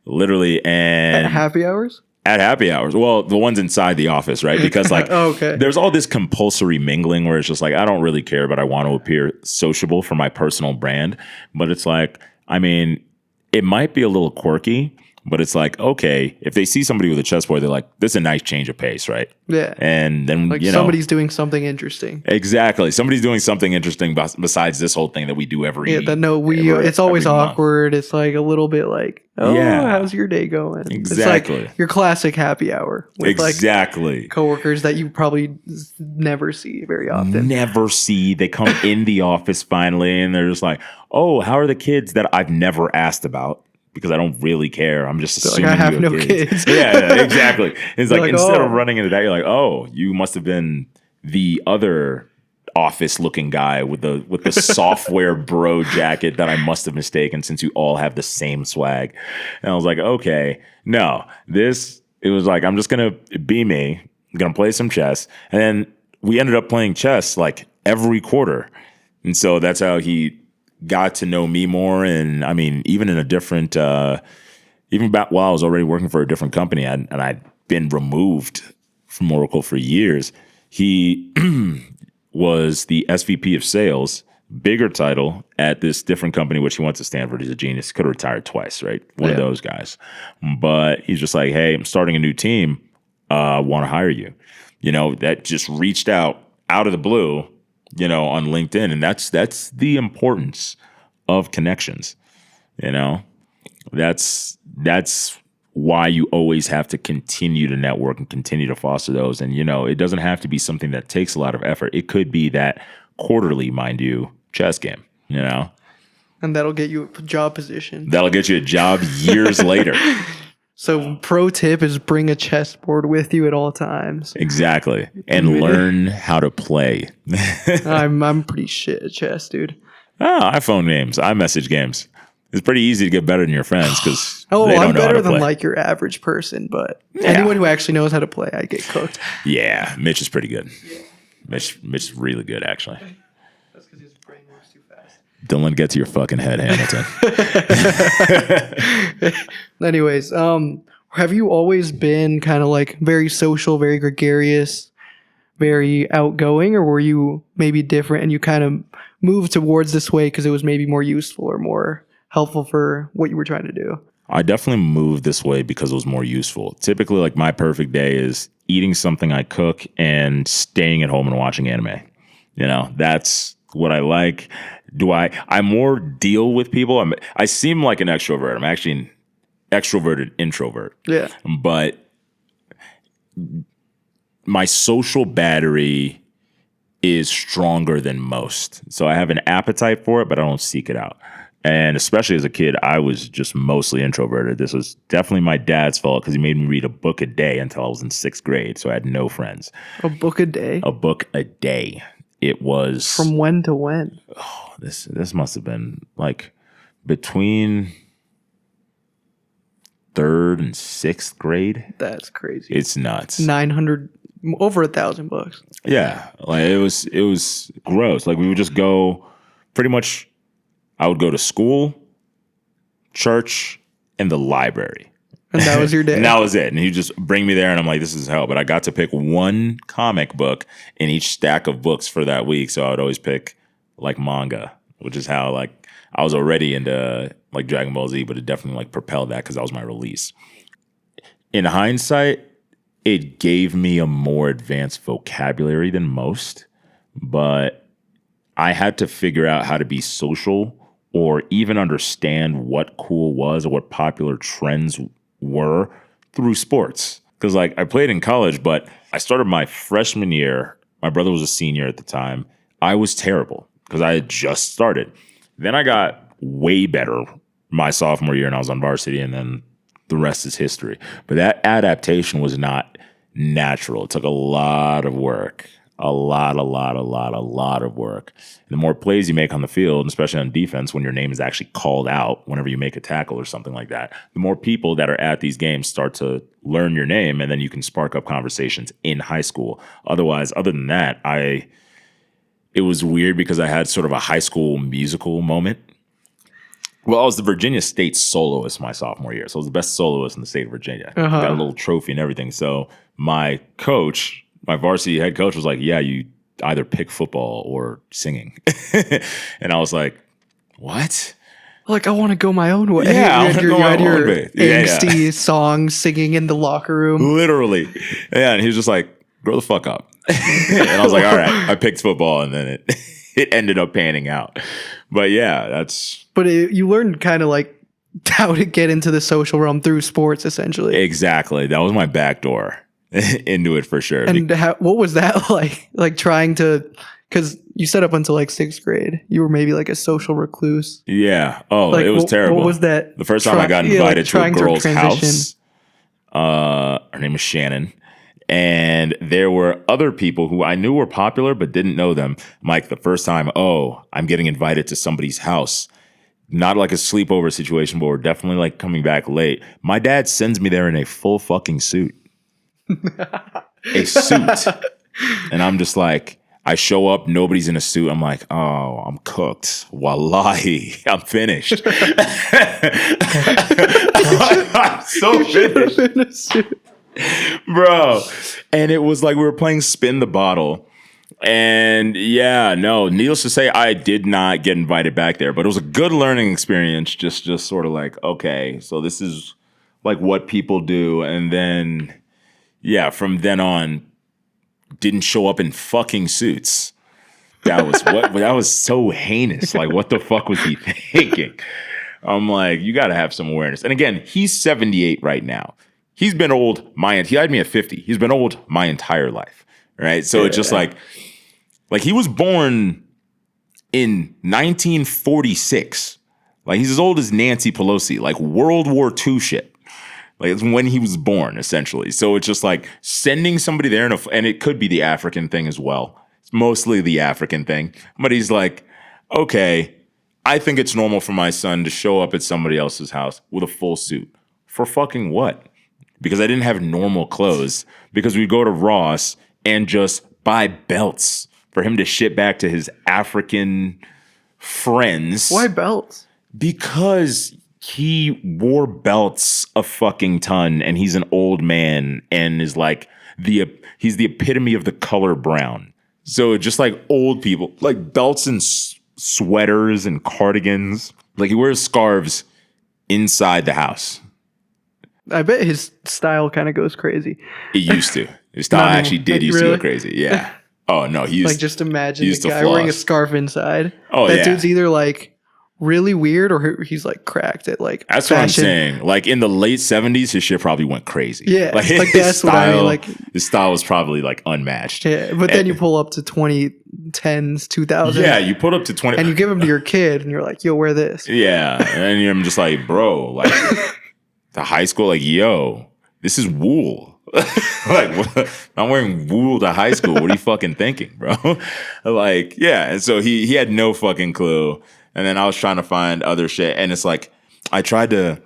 Speaker 1: literally. And
Speaker 2: at happy hours?
Speaker 1: At happy hours. Well, the ones inside the office, right? Because there's all this compulsory mingling where it's just like, I don't really care, but I want to appear sociable for my personal brand. But it's like, I mean, it might be a little quirky, but it's like, okay, if they see somebody with a chessboard, they're like, this is a nice change of pace, right?
Speaker 2: Yeah.
Speaker 1: And then,
Speaker 2: somebody's doing something interesting.
Speaker 1: Exactly. Somebody's doing something interesting besides this whole thing that we do every
Speaker 2: it's always awkward. It's like a little bit like, how's your day going?
Speaker 1: Exactly.
Speaker 2: It's like your classic happy hour with
Speaker 1: like
Speaker 2: coworkers that you probably never see very often.
Speaker 1: Never see. They come in the office finally and they're just like, oh, how are the kids that I've never asked about? Because I don't really care. I'm just assuming
Speaker 2: I have no kids.
Speaker 1: Yeah, exactly. It's like instead of running into that, you're like, oh, you must have been the other office looking guy with the software bro jacket that I must have mistaken since you all have the same swag. And I was like, okay, no, it was like, I'm just going to be me. I'm going to play some chess. And then we ended up playing chess like every quarter. And so that's how he got to know me more. And I mean, even in a different, even back while I was already working for a different company and I'd been removed from Oracle for years, he was the SVP of sales, bigger title at this different company, which he went to Stanford. He's a genius. Could have retired twice, right? One of those guys. But he's just like, hey, I'm starting a new team. Want to hire you. That just reached out of the blue, on LinkedIn. And that's the importance of connections. That's why you always have to continue to network and continue to foster those. And, it doesn't have to be something that takes a lot of effort. It could be that quarterly, mind you, chess game,
Speaker 2: And that'll get you a job position.
Speaker 1: That'll get you a job years later.
Speaker 2: So pro tip is bring a chessboard with you at all times.
Speaker 1: Exactly. And learn how to play.
Speaker 2: I'm pretty shit at chess, dude.
Speaker 1: iPhone games, iMessage games. It's pretty easy to get better than your friends because they don't
Speaker 2: I'm
Speaker 1: know how
Speaker 2: better
Speaker 1: to
Speaker 2: than
Speaker 1: play.
Speaker 2: like your average person, but anyone who actually knows how to play, I get cooked.
Speaker 1: Yeah, Mitch is pretty good. Yeah. Mitch is really good, actually.
Speaker 2: That's because his brain works too fast.
Speaker 1: Don't let it get to your fucking head, Hamilton.
Speaker 2: Anyways, have you always been kind of like very social, very gregarious, very outgoing, or were you maybe different and you kind of moved towards this way because it was maybe more useful or more helpful for what you were trying to do?
Speaker 1: I definitely moved this way because it was more useful. Typically, like my perfect day is eating something I cook and staying at home and watching anime. That's what I like. I more deal with people. I seem like an extrovert. I'm actually an extroverted introvert.
Speaker 2: Yeah.
Speaker 1: But my social battery is stronger than most. So I have an appetite for it, but I don't seek it out. And especially as a kid, I was just mostly introverted. This was definitely my dad's fault because he made me read a book a day until I was in 6th grade. So I had no friends.
Speaker 2: A book a day?
Speaker 1: A book a day. It was...
Speaker 2: From when to when?
Speaker 1: Oh, this must have been like between 3rd and 6th grade.
Speaker 2: That's crazy.
Speaker 1: It's nuts.
Speaker 2: 900, over 1,000 books.
Speaker 1: Yeah. Like it was gross. Like we would just go pretty much... I would go to school, church, and the library.
Speaker 2: And that was your day?
Speaker 1: And that was it. And he'd just bring me there, and I'm like, this is hell. But I got to pick one comic book in each stack of books for that week. So I would always pick, like, manga, which is how, like, I was already into, like, Dragon Ball Z, but it definitely, like, propelled that because that was my release. In hindsight, it gave me a more advanced vocabulary than most, but I had to figure out how to be social or even understand what cool was or what popular trends were through sports. Because like I played in college, but I started my freshman year. My brother was a senior at the time. I was terrible because I had just started. Then I got way better my sophomore year and I was on varsity, and then the rest is history. But that adaptation was not natural. It took a lot of work. A lot of work. And the more plays you make on the field, and especially on defense, when your name is actually called out whenever you make a tackle or something like that, the more people that are at these games start to learn your name, and then you can spark up conversations in high school. Otherwise, other than that, it was weird because I had sort of a high school musical moment. Well, I was the Virginia State soloist my sophomore year, so I was the best soloist in the state of Virginia. Got a little trophy and everything. So my coach, my varsity head coach, was like, yeah, you either pick football or singing. And I was like, what?
Speaker 2: Like, I want to go my own way.
Speaker 1: Yeah,
Speaker 2: you had your
Speaker 1: Yeah.
Speaker 2: angsty songs singing in the locker room.
Speaker 1: Literally. Yeah, and he was just like, grow the fuck up. And I was like, all right. I picked football, and then it ended up panning out. But yeah, that's...
Speaker 2: But you learned kind of like how to get into the social realm through sports, essentially.
Speaker 1: Exactly. That was my back door into it for sure.
Speaker 2: And what was that like? Like trying to, because you said up until like 6th grade, you were maybe like a social recluse.
Speaker 1: Yeah. Oh,
Speaker 2: like,
Speaker 1: it was terrible.
Speaker 2: What was that?
Speaker 1: The first time I got invited to a girl's house, her name was Shannon, And there were other people who I knew were popular but didn't know them. Mike, the first time, I'm getting invited to somebody's house. Not like a sleepover situation, but we're definitely like coming back late. My dad sends me there in a full fucking suit. A suit. And I'm just like, I show up, nobody's in a suit. I'm like, oh, I'm cooked. Wallahi, I'm finished. I'm so finished. Bro. And it was like we were playing spin the bottle. And yeah, no, needless to say, I did not get invited back there, but it was a good learning experience. Just sort of like, okay, so this is like what people do. And then, yeah, from then on, didn't show up in fucking suits. That was so heinous. Like, what the fuck was he thinking? I'm like, you got to have some awareness. And again, he's 78 right now. He's been old. He had me at 50. He's been old my entire life. Right. So it's just like he was born in 1946. Like, he's as old as Nancy Pelosi, like World War II shit. Like, it's when he was born, essentially. So it's just like sending somebody there, and it could be the African thing as well. It's mostly the African thing. But he's like, okay, I think it's normal for my son to show up at somebody else's house with a full suit. For fucking what? Because I didn't have normal clothes. Because we'd go to Ross and just buy belts for him to ship back to his African friends.
Speaker 2: Why belts?
Speaker 1: Because he wore belts a fucking ton, and he's an old man and is like he's the epitome of the color brown. So just like old people, like belts and sweaters and cardigans. Like, he wears scarves inside the house.
Speaker 2: I bet his style kind of goes crazy.
Speaker 1: It used to. His style actually did used to go crazy. Yeah. Oh no, he used
Speaker 2: like, just imagine a guy
Speaker 1: floss.
Speaker 2: wearing a scarf inside.
Speaker 1: Oh,
Speaker 2: that
Speaker 1: yeah.
Speaker 2: dude's either like really weird or he's like cracked at like
Speaker 1: that's
Speaker 2: fashion.
Speaker 1: what I'm saying. Like, in the late 70s, his shit probably went crazy.
Speaker 2: Yeah,
Speaker 1: like
Speaker 2: that's
Speaker 1: style,
Speaker 2: what I mean. Like,
Speaker 1: his style was probably like unmatched.
Speaker 2: Yeah, but then you pull up to 2010s, 2000s.
Speaker 1: Yeah, you put up to 20,
Speaker 2: and you give them to your kid, and you're like, "Yo, wear this."
Speaker 1: Yeah, and I'm just like, bro, like the high school, like, yo, this is wool. Like, what? I'm wearing wool to high school. What are you fucking thinking, bro? Like, yeah. And so he had no fucking clue. And then I was trying to find other shit. And it's like, I tried to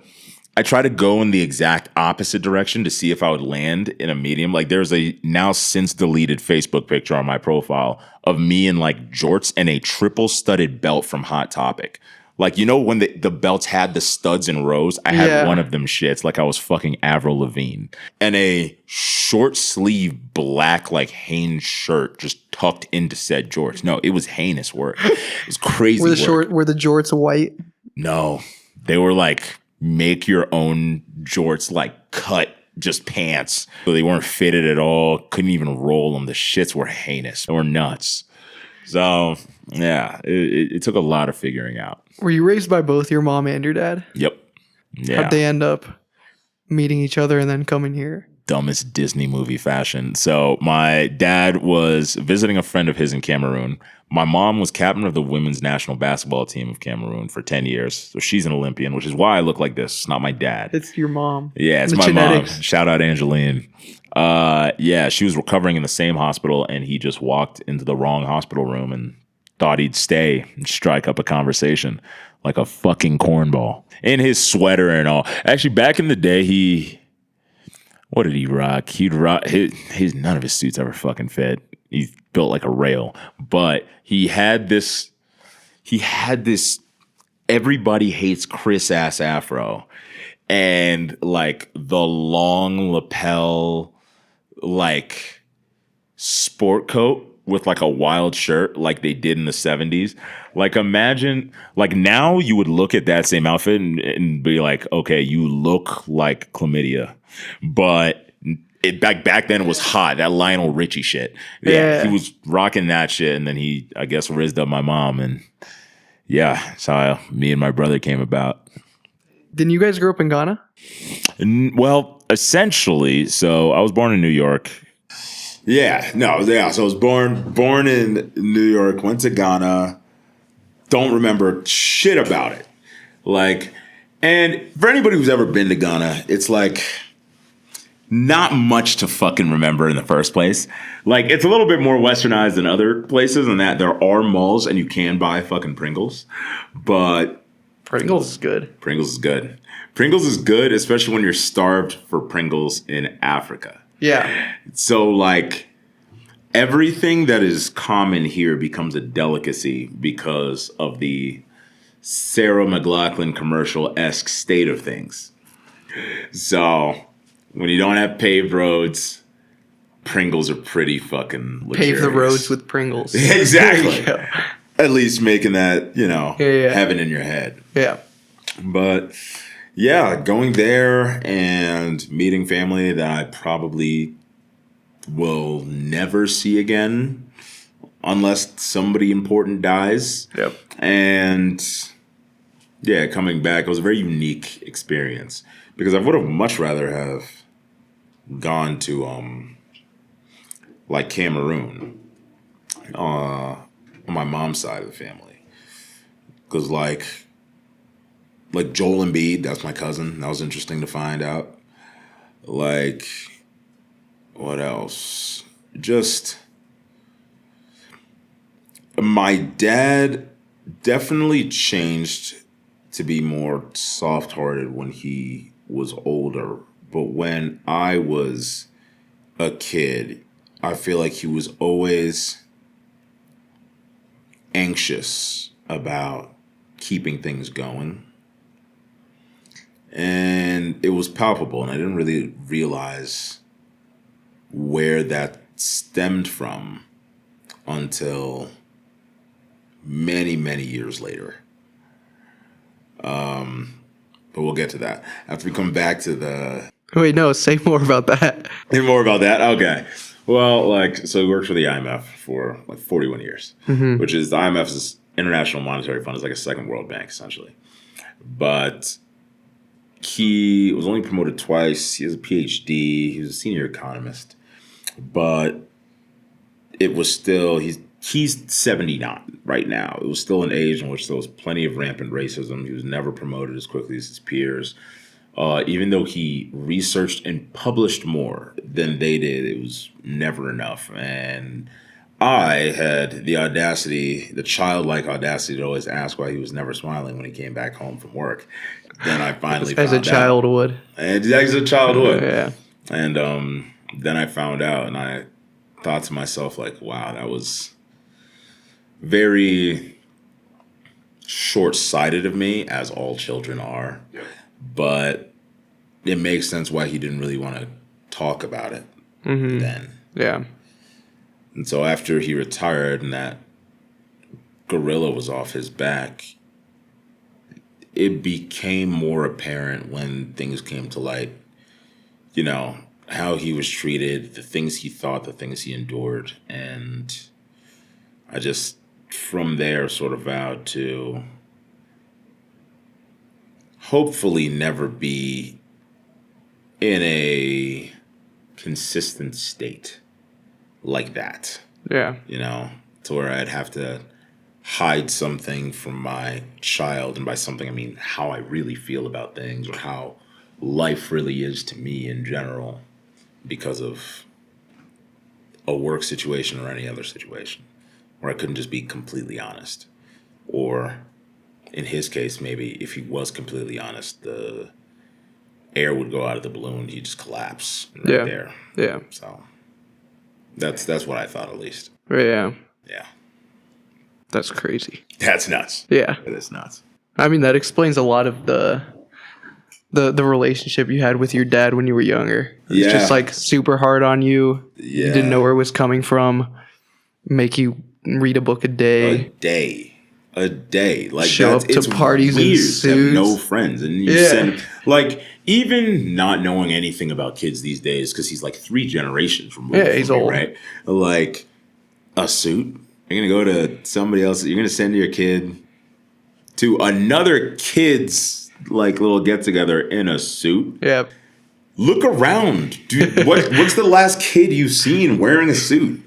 Speaker 1: go in the exact opposite direction to see if I would land in a medium. Like, there's a now since deleted Facebook picture on my profile of me in like jorts and a triple studded belt from Hot Topic. Like, you know, when the belts had the studs in rows, I had one of them shits like I was fucking Avril Lavigne. And a short sleeve black like Hanes shirt just tucked into said jorts. No, it was heinous work. It was crazy work.
Speaker 2: Were the jorts white?
Speaker 1: No, they were like make your own jorts, like cut just pants. So they weren't fitted at all. Couldn't even roll them. The shits were heinous. They were nuts. So yeah, it took a lot of figuring out.
Speaker 2: Were you raised by both your mom and your dad?
Speaker 1: Yep. Yeah.
Speaker 2: How'd they end up meeting each other and then coming here?
Speaker 1: Dumbest Disney movie fashion. So my dad was visiting a friend of his in Cameroon. My mom was captain of the women's national basketball team of Cameroon for 10 years. So she's an Olympian, which is why I look like this. It's not my dad.
Speaker 2: It's your mom.
Speaker 1: Yeah, it's my genetics. Mom. Shout out Angeline. Yeah, she was recovering in the same hospital, and he just walked into the wrong hospital room and thought he'd stay and strike up a conversation like a fucking cornball in his sweater and all. Actually, back in the day, what did he rock? He'd rock his none of his suits ever fucking fit. He's built like a rail, but he had this everybody hates Chris ass afro and like the long lapel like sport coat with like a wild shirt like they did in the 70s. Like, imagine, like, now you would look at that same outfit and be like, okay, you look like chlamydia. But back then it was hot. That Lionel Richie shit. Yeah, he was rocking that shit. And then he, I guess, rizzed up my mom. And yeah, that's how me and my brother came about.
Speaker 2: Didn't you guys grow up in Ghana?
Speaker 1: Well, essentially. So I was born in New York. Yeah, no, yeah. So I was born in New York, went to Ghana. Don't remember shit about it. Like, and for anybody who's ever been to Ghana, it's like not much to fucking remember in the first place. Like, it's a little bit more westernized than other places in that there are malls and you can buy fucking Pringles. But
Speaker 2: Pringles is good.
Speaker 1: Pringles is good. Pringles is good, especially when you're starved for Pringles in Africa.
Speaker 2: Yeah.
Speaker 1: So, like, everything that is common here becomes a delicacy because of the Sarah McLachlan commercial-esque state of things. So, when you don't have paved roads, Pringles are pretty fucking luxurious.
Speaker 2: Pave the roads with Pringles.
Speaker 1: Exactly. At least making that, heaven in your head.
Speaker 2: Yeah.
Speaker 1: But, yeah, going there and meeting family that I probably will never see again unless somebody important dies.
Speaker 2: Yep.
Speaker 1: And, yeah, coming back, it was a very unique experience because I would have much rather have gone to, like, Cameroon on my mom's side of the family. Because, like Joel Embiid, that's my cousin. That was interesting to find out. Like, what else? Just, my dad definitely changed to be more soft-hearted when he was older. But when I was a kid, I feel like he was always anxious about keeping things going. And it was palpable, and I didn't really realize where that stemmed from until many, many years later. But we'll get to that. After we come back to the...
Speaker 2: Wait, no, say more about that.
Speaker 1: Say more about that? Okay. Well, so he worked for the IMF for 41 years, which is the IMF's International Monetary Fund is like a second World Bank, essentially. But he was only promoted twice. He has a PhD. He was a senior economist. But it was still, he's 79 right now. It was still an age in which there was plenty of rampant racism. He was never promoted as quickly as his peers. Even though he researched and published more than they did, it was never enough. And I had the childlike audacity to always ask why he was never smiling when he came back home from work. Then I finally found out.
Speaker 2: As a child would.
Speaker 1: And as a child would.
Speaker 2: Yeah.
Speaker 1: And then I found out, and I thought to myself, like, wow, that was very short-sighted of me, as all children are. Yeah. But it makes sense why he didn't really want to talk about it then.
Speaker 2: Yeah.
Speaker 1: And so after he retired and that gorilla was off his back, it became more apparent when things came to light, how he was treated, the things he thought, the things he endured. And I just, from there, sort of vowed to hopefully never be in a consistent state like that.
Speaker 2: Yeah.
Speaker 1: To where I'd have to hide something from my child. And by something, I mean how I really feel about things or how life really is to me in general because of a work situation or any other situation where I couldn't just be completely honest. Or in his case, maybe if he was completely honest, the air would go out of the balloon. He'd just collapse right there.
Speaker 2: Yeah.
Speaker 1: So that's what I thought, at least.
Speaker 2: Yeah.
Speaker 1: Yeah.
Speaker 2: That's crazy.
Speaker 1: That's nuts.
Speaker 2: Yeah.
Speaker 1: It is nuts.
Speaker 2: I mean, that explains a lot of the relationship you had with your dad when you were younger. It was just like super hard on you.
Speaker 1: Yeah.
Speaker 2: You didn't know where it was coming from. Make you read a book a day.
Speaker 1: A day. Like,
Speaker 2: show up to parties in suits.
Speaker 1: Have no friends. And you send, like, even not knowing anything about kids these days, because he's like 3 generations removed.
Speaker 2: Yeah, he's old.
Speaker 1: Right? Like, a suit. You're going to go to somebody else. You're going to send your kid to another kid's, like, little get-together in a suit.
Speaker 2: Yeah.
Speaker 1: Look around. Dude, what's the last kid you've seen wearing a suit?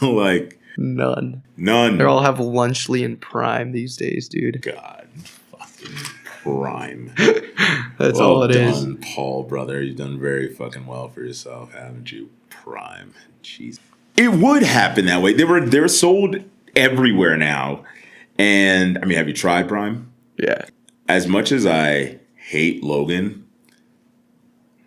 Speaker 1: Like, None.
Speaker 2: They all have Lunchley and Prime these days, dude.
Speaker 1: God fucking prime.
Speaker 2: That's
Speaker 1: Well
Speaker 2: all it is.
Speaker 1: done, Paul, brother. You've done very fucking well for yourself, haven't you? Prime. Jeez. It would happen that way. They're sold everywhere now. And I mean, have you tried Prime?
Speaker 2: Yeah.
Speaker 1: As much as I hate Logan,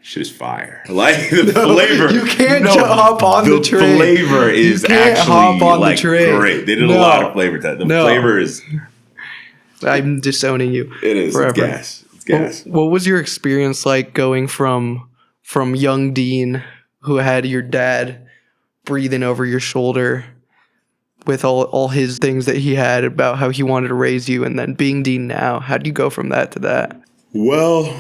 Speaker 1: shit is fire. Like the flavor.
Speaker 2: You can't hop on the train.
Speaker 1: The flavor is actually
Speaker 2: hop on
Speaker 1: like
Speaker 2: the train.
Speaker 1: great. They did a lot of flavor tests. The flavor is.
Speaker 2: I'm disowning you.
Speaker 1: It is.
Speaker 2: Forever.
Speaker 1: It's gas. It's gas.
Speaker 2: What was your experience like going from young Dean, who had your dad breathing over your shoulder with all his things that he had about how he wanted to raise you, and then being Dean now? How do you go from that to that?
Speaker 1: Well,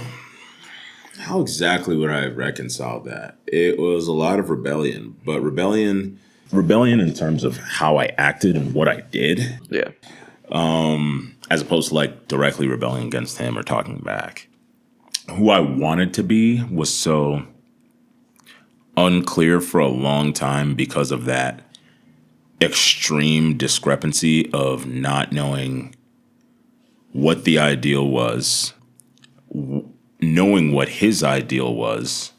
Speaker 1: how exactly would I reconcile that? It was a lot of rebellion, but rebellion in terms of how I acted and what I did.
Speaker 2: Yeah.
Speaker 1: As opposed to like directly rebelling against him or talking back. Who I wanted to be was so unclear for a long time because of that extreme discrepancy of not knowing what the ideal was, knowing what his ideal was,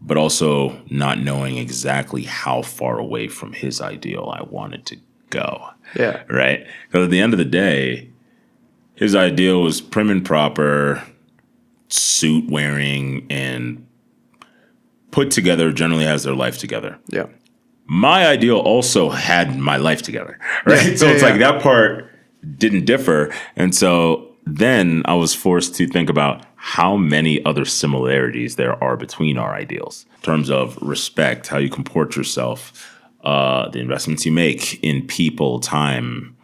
Speaker 1: but also not knowing exactly how far away from his ideal I wanted to go.
Speaker 2: Yeah.
Speaker 1: Right? Because at the end of the day, his ideal was prim and proper, suit wearing, and put together, generally has their life together.
Speaker 2: Yeah.
Speaker 1: My ideal also had my life together, right? So it's like that part didn't differ. And so then I was forced to think about how many other similarities there are between our ideals in terms of respect, how you comport yourself, the investments you make in people, time,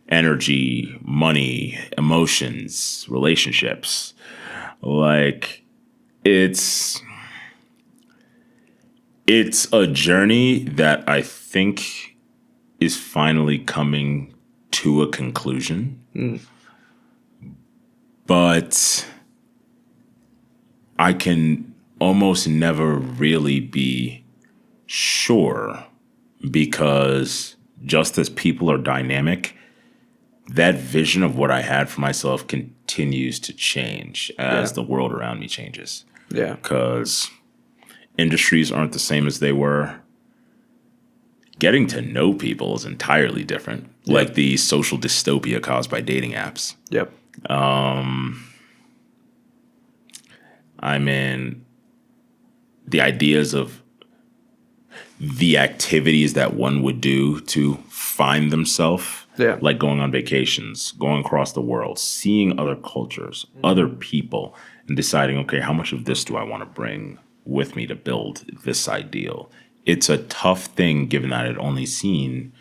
Speaker 1: energy, money, emotions, relationships. Like it's a journey that I think is finally coming to a conclusion. But I can almost never really be sure because just as people are dynamic, that vision of what I had for myself continues to change as the world around me changes.
Speaker 2: Yeah.
Speaker 1: Because industries aren't the same as they were. Getting to know people is entirely different. Yep. Like the social dystopia caused by dating apps.
Speaker 2: Yep.
Speaker 1: I mean, the ideas of the activities that one would do to find themselves, like going on vacations, going across the world, seeing other cultures, other people, and deciding, okay, how much of this do I want to bring with me to build this ideal? It's a tough thing given that I'd only seen,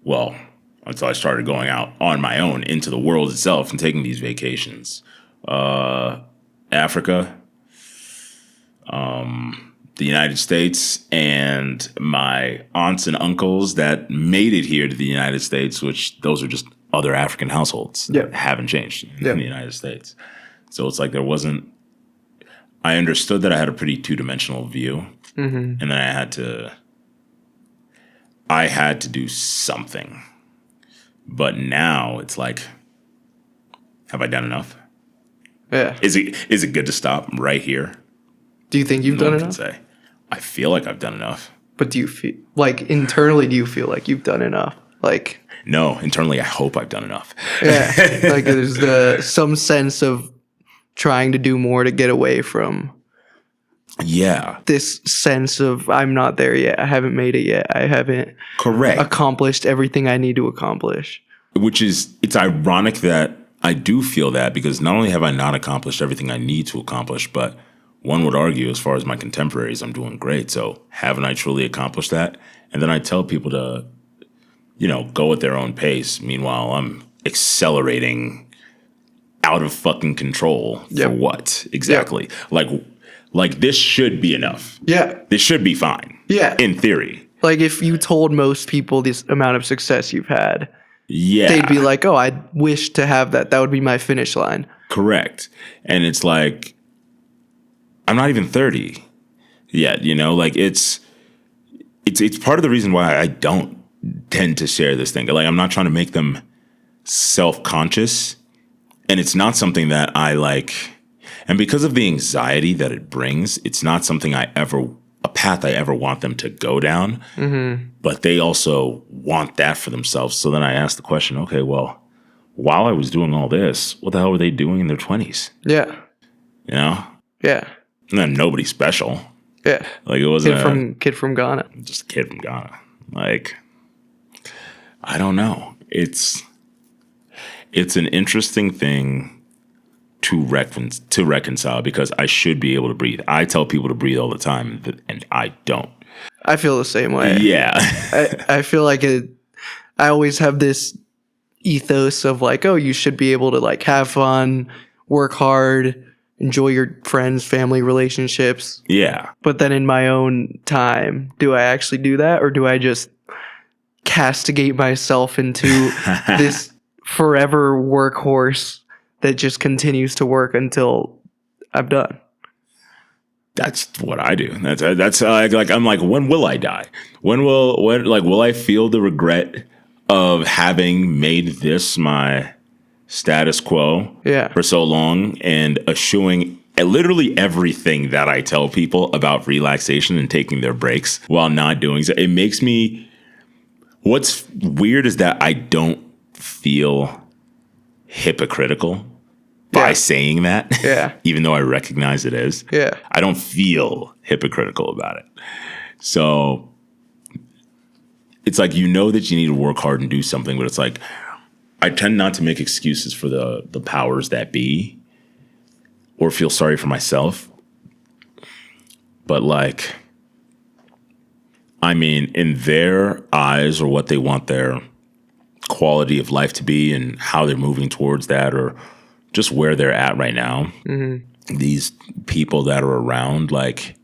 Speaker 1: well, until I started going out on my own into the world itself and taking these vacations. Africa, the United States, and my aunts and uncles that made it here to the United States, which those are just other African households that haven't changed in the United States. So it's like I understood that I had a pretty two-dimensional view, and then I had to do something. But now it's like, have I done enough?
Speaker 2: Yeah.
Speaker 1: Is it good to stop right here?
Speaker 2: Do you think you've done enough?
Speaker 1: Say, I feel like I've done enough.
Speaker 2: But do you feel like internally? Do you feel like you've done enough? Like
Speaker 1: no, internally, I hope I've done enough.
Speaker 2: Yeah, like there's some sense of trying to do more to get away from.
Speaker 1: Yeah.
Speaker 2: This sense of I'm not there yet. I haven't made it yet. I haven't accomplished everything I need to accomplish.
Speaker 1: Which is, it's ironic that I do feel that because not only have I not accomplished everything I need to accomplish, but one would argue as far as my contemporaries, I'm doing great. So haven't I truly accomplished that? And then I tell people to, go at their own pace. Meanwhile, I'm accelerating out of fucking control for what exactly? Like this should be enough.
Speaker 2: Yeah.
Speaker 1: This should be fine.
Speaker 2: Yeah.
Speaker 1: In theory.
Speaker 2: Like if you told most people this amount of success you've had,
Speaker 1: they'd
Speaker 2: be like, oh, I wish to have that. That would be my finish line.
Speaker 1: Correct. And it's like, I'm not even 30 yet, like it's part of the reason why I don't tend to share this thing. Like I'm not trying to make them self-conscious And it's not something that I like. And because of the anxiety that it brings, it's not something a path I ever want them to go down. But they also want that for themselves. So then I asked the question, okay, well, while I was doing all this, what the hell were they doing in their 20s?
Speaker 2: Yeah.
Speaker 1: You know?
Speaker 2: Yeah.
Speaker 1: And then nobody special.
Speaker 2: Yeah.
Speaker 1: Like, it wasn't
Speaker 2: kid from Ghana.
Speaker 1: just a kid from Ghana. Like, I don't know. It's an interesting thing to reconcile, because I should be able to breathe. I tell people to breathe all the time, and I don't.
Speaker 2: I feel the same way.
Speaker 1: Yeah.
Speaker 2: I feel like I always have this ethos of like, oh, you should be able to like have fun, work hard, enjoy your friends, family, relationships.
Speaker 1: Yeah.
Speaker 2: But then in my own time, do I actually do that, or do I just castigate myself into this forever workhorse that just continues to work until I'm done?
Speaker 1: That's what I do. That's like I'm like, when will I die? Will I feel the regret of having made this my status quo for so long and eschewing literally everything that I tell people about relaxation and taking their breaks while not doing so? It makes me. What's weird is that I don't feel hypocritical by saying that.
Speaker 2: Yeah.
Speaker 1: Even though I recognize it is.
Speaker 2: Yeah.
Speaker 1: I don't feel hypocritical about it. So it's like, you know that you need to work hard and do something, but it's like, I tend not to make excuses for the powers that be or feel sorry for myself. But like, I mean, in their eyes, or what they want their quality of life to be and how they're moving towards that, or just where they're at right now, these people that are around, like,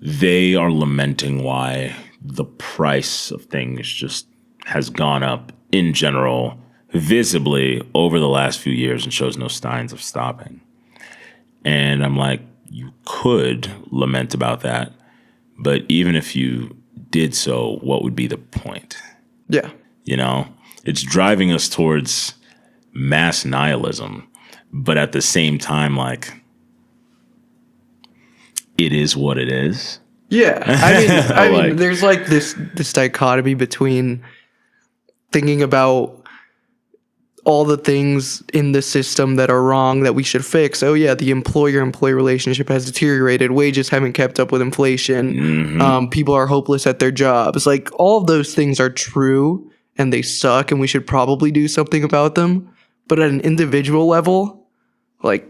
Speaker 1: they are lamenting why the price of things just has gone up in general, visibly over the last few years, and shows no signs of stopping. And I'm like, you could lament about that, but even if you did so, what would be the point?
Speaker 2: Yeah.
Speaker 1: You know, it's driving us towards mass nihilism, but at the same time, like, it is what it is.
Speaker 2: Yeah. I mean, there's like this dichotomy between thinking about all the things in the system that are wrong that we should fix. Oh yeah, the employer-employee relationship has deteriorated. Wages haven't kept up with inflation. People are hopeless at their jobs. Like, all of those things are true and they suck, and we should probably do something about them. But at an individual level, like,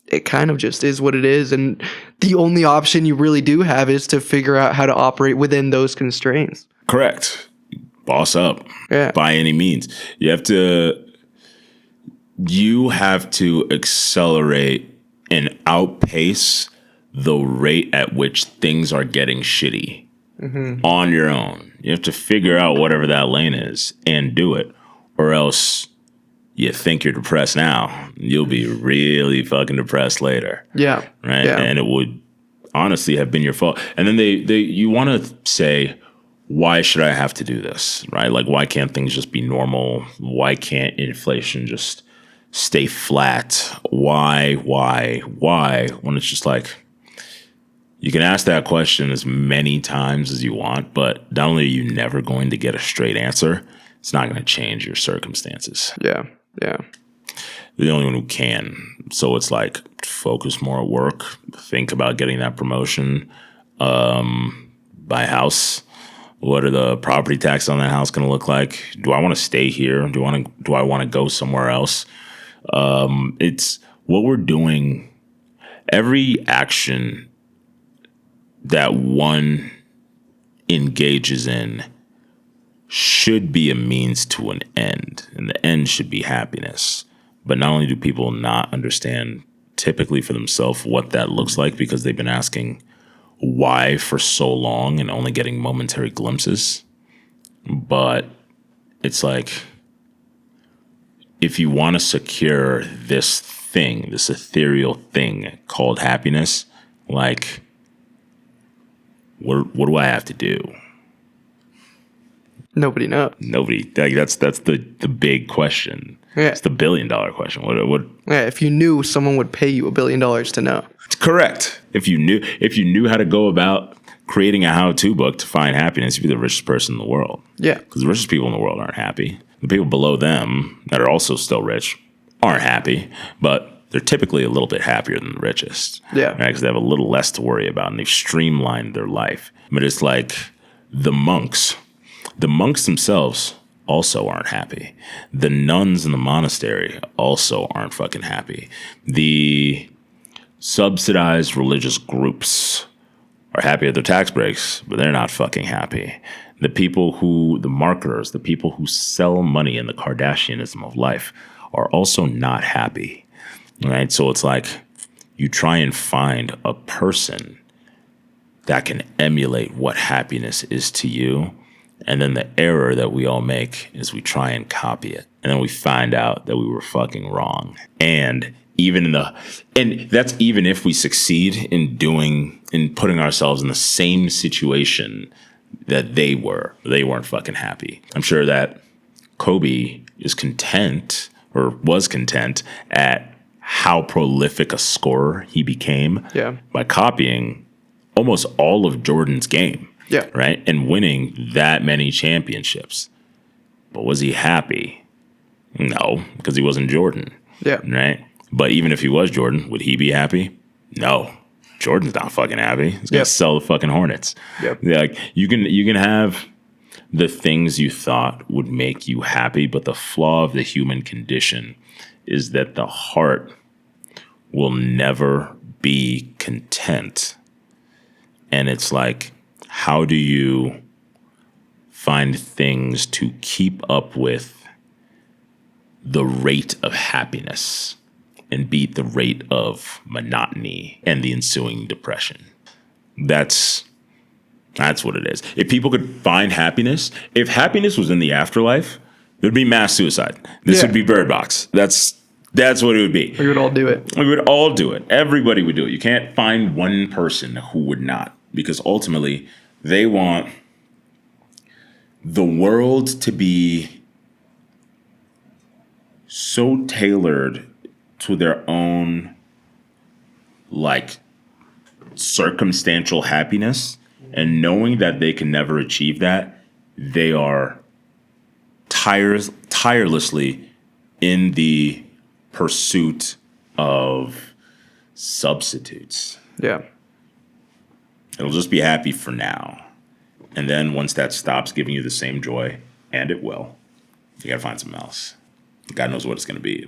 Speaker 2: it kind of just is what it is. And the only option you really do have is to figure out how to operate within those constraints.
Speaker 1: Correct. Boss up.
Speaker 2: Yeah.
Speaker 1: By any means. You have to accelerate and outpace the rate at which things are getting shitty on your own. You have to figure out whatever that lane is and do it, or else you think you're depressed now, you'll be really fucking depressed later.
Speaker 2: Yeah.
Speaker 1: Right.
Speaker 2: Yeah.
Speaker 1: And it would honestly have been your fault. And then you want to say, why should I have to do this? Right? Like, why can't things just be normal? Why can't inflation just stay flat? Why? When it's just like, you can ask that question as many times as you want, but not only are you never going to get a straight answer, it's not going to change your circumstances.
Speaker 2: Yeah. Yeah.
Speaker 1: You're the only one who can. So it's like, focus more at work, think about getting that promotion, buy a house. What are the property taxes on that house going to look like? Do I want to stay here? Do I want to go somewhere else? It's what we're doing. Every action that one engages in should be a means to an end, and the end should be happiness. But not only do people not understand typically for themselves what that looks like, because they've been asking why for so long and only getting momentary glimpses, but it's like, if you want to secure this thing, this ethereal thing called happiness, like, what do I have to do?
Speaker 2: Nobody knows.
Speaker 1: Nobody. Like, that's the big question.
Speaker 2: Yeah.
Speaker 1: It's the $1 billion question. What?
Speaker 2: Yeah, if you knew someone would pay you $1 billion to know.
Speaker 1: Correct. If you knew how to go about creating a how-to book to find happiness, you'd be the richest person in the world.
Speaker 2: Yeah.
Speaker 1: Because the richest people in the world aren't happy. The people below them that are also still rich aren't happy, but they're typically a little bit happier than the richest.
Speaker 2: Yeah.
Speaker 1: Right? Because they have a little less to worry about and they've streamlined their life. But it's like the monks. The monks themselves also aren't happy. The nuns in the monastery also aren't fucking happy. The subsidized religious groups are happy at their tax breaks, but they're not fucking happy. The marketers, the people who sell money in the Kardashianism of life are also not happy, right? So it's like you try and find a person that can emulate what happiness is to you. And then the error that we all make is we try and copy it. And then we find out that we were fucking wrong. And that's even if we succeed in putting ourselves in the same situation that they weren't fucking happy. I'm sure that Kobe is content or was content at how prolific a scorer he became by copying almost all of Jordan's game.
Speaker 2: Yeah.
Speaker 1: Right. And winning that many championships. But was he happy? No, because he wasn't Jordan.
Speaker 2: Yeah.
Speaker 1: Right. But even if he was Jordan, would he be happy? No. Jordan's not fucking happy. He's gonna sell the fucking Hornets.
Speaker 2: Yep.
Speaker 1: Like you can have the things you thought would make you happy, but the flaw of the human condition is that the heart will never be content. And it's like, how do you find things to keep up with the rate of happiness and beat the rate of monotony and the ensuing depression? That's what it is. If people could find happiness, if happiness was in the afterlife, there'd be mass suicide. This would be Bird Box. That's what it would be.
Speaker 2: We would all do it.
Speaker 1: We would all do it. Everybody would do it. You can't find one person who would not, because ultimately they want the world to be so tailored to their own, like, circumstantial happiness, and knowing that they can never achieve that, they are tirelessly in the pursuit of substitutes.
Speaker 2: Yeah.
Speaker 1: It'll just be happy for now. And then once that stops giving you the same joy, and it will, you got to find something else. God knows what it's going to be.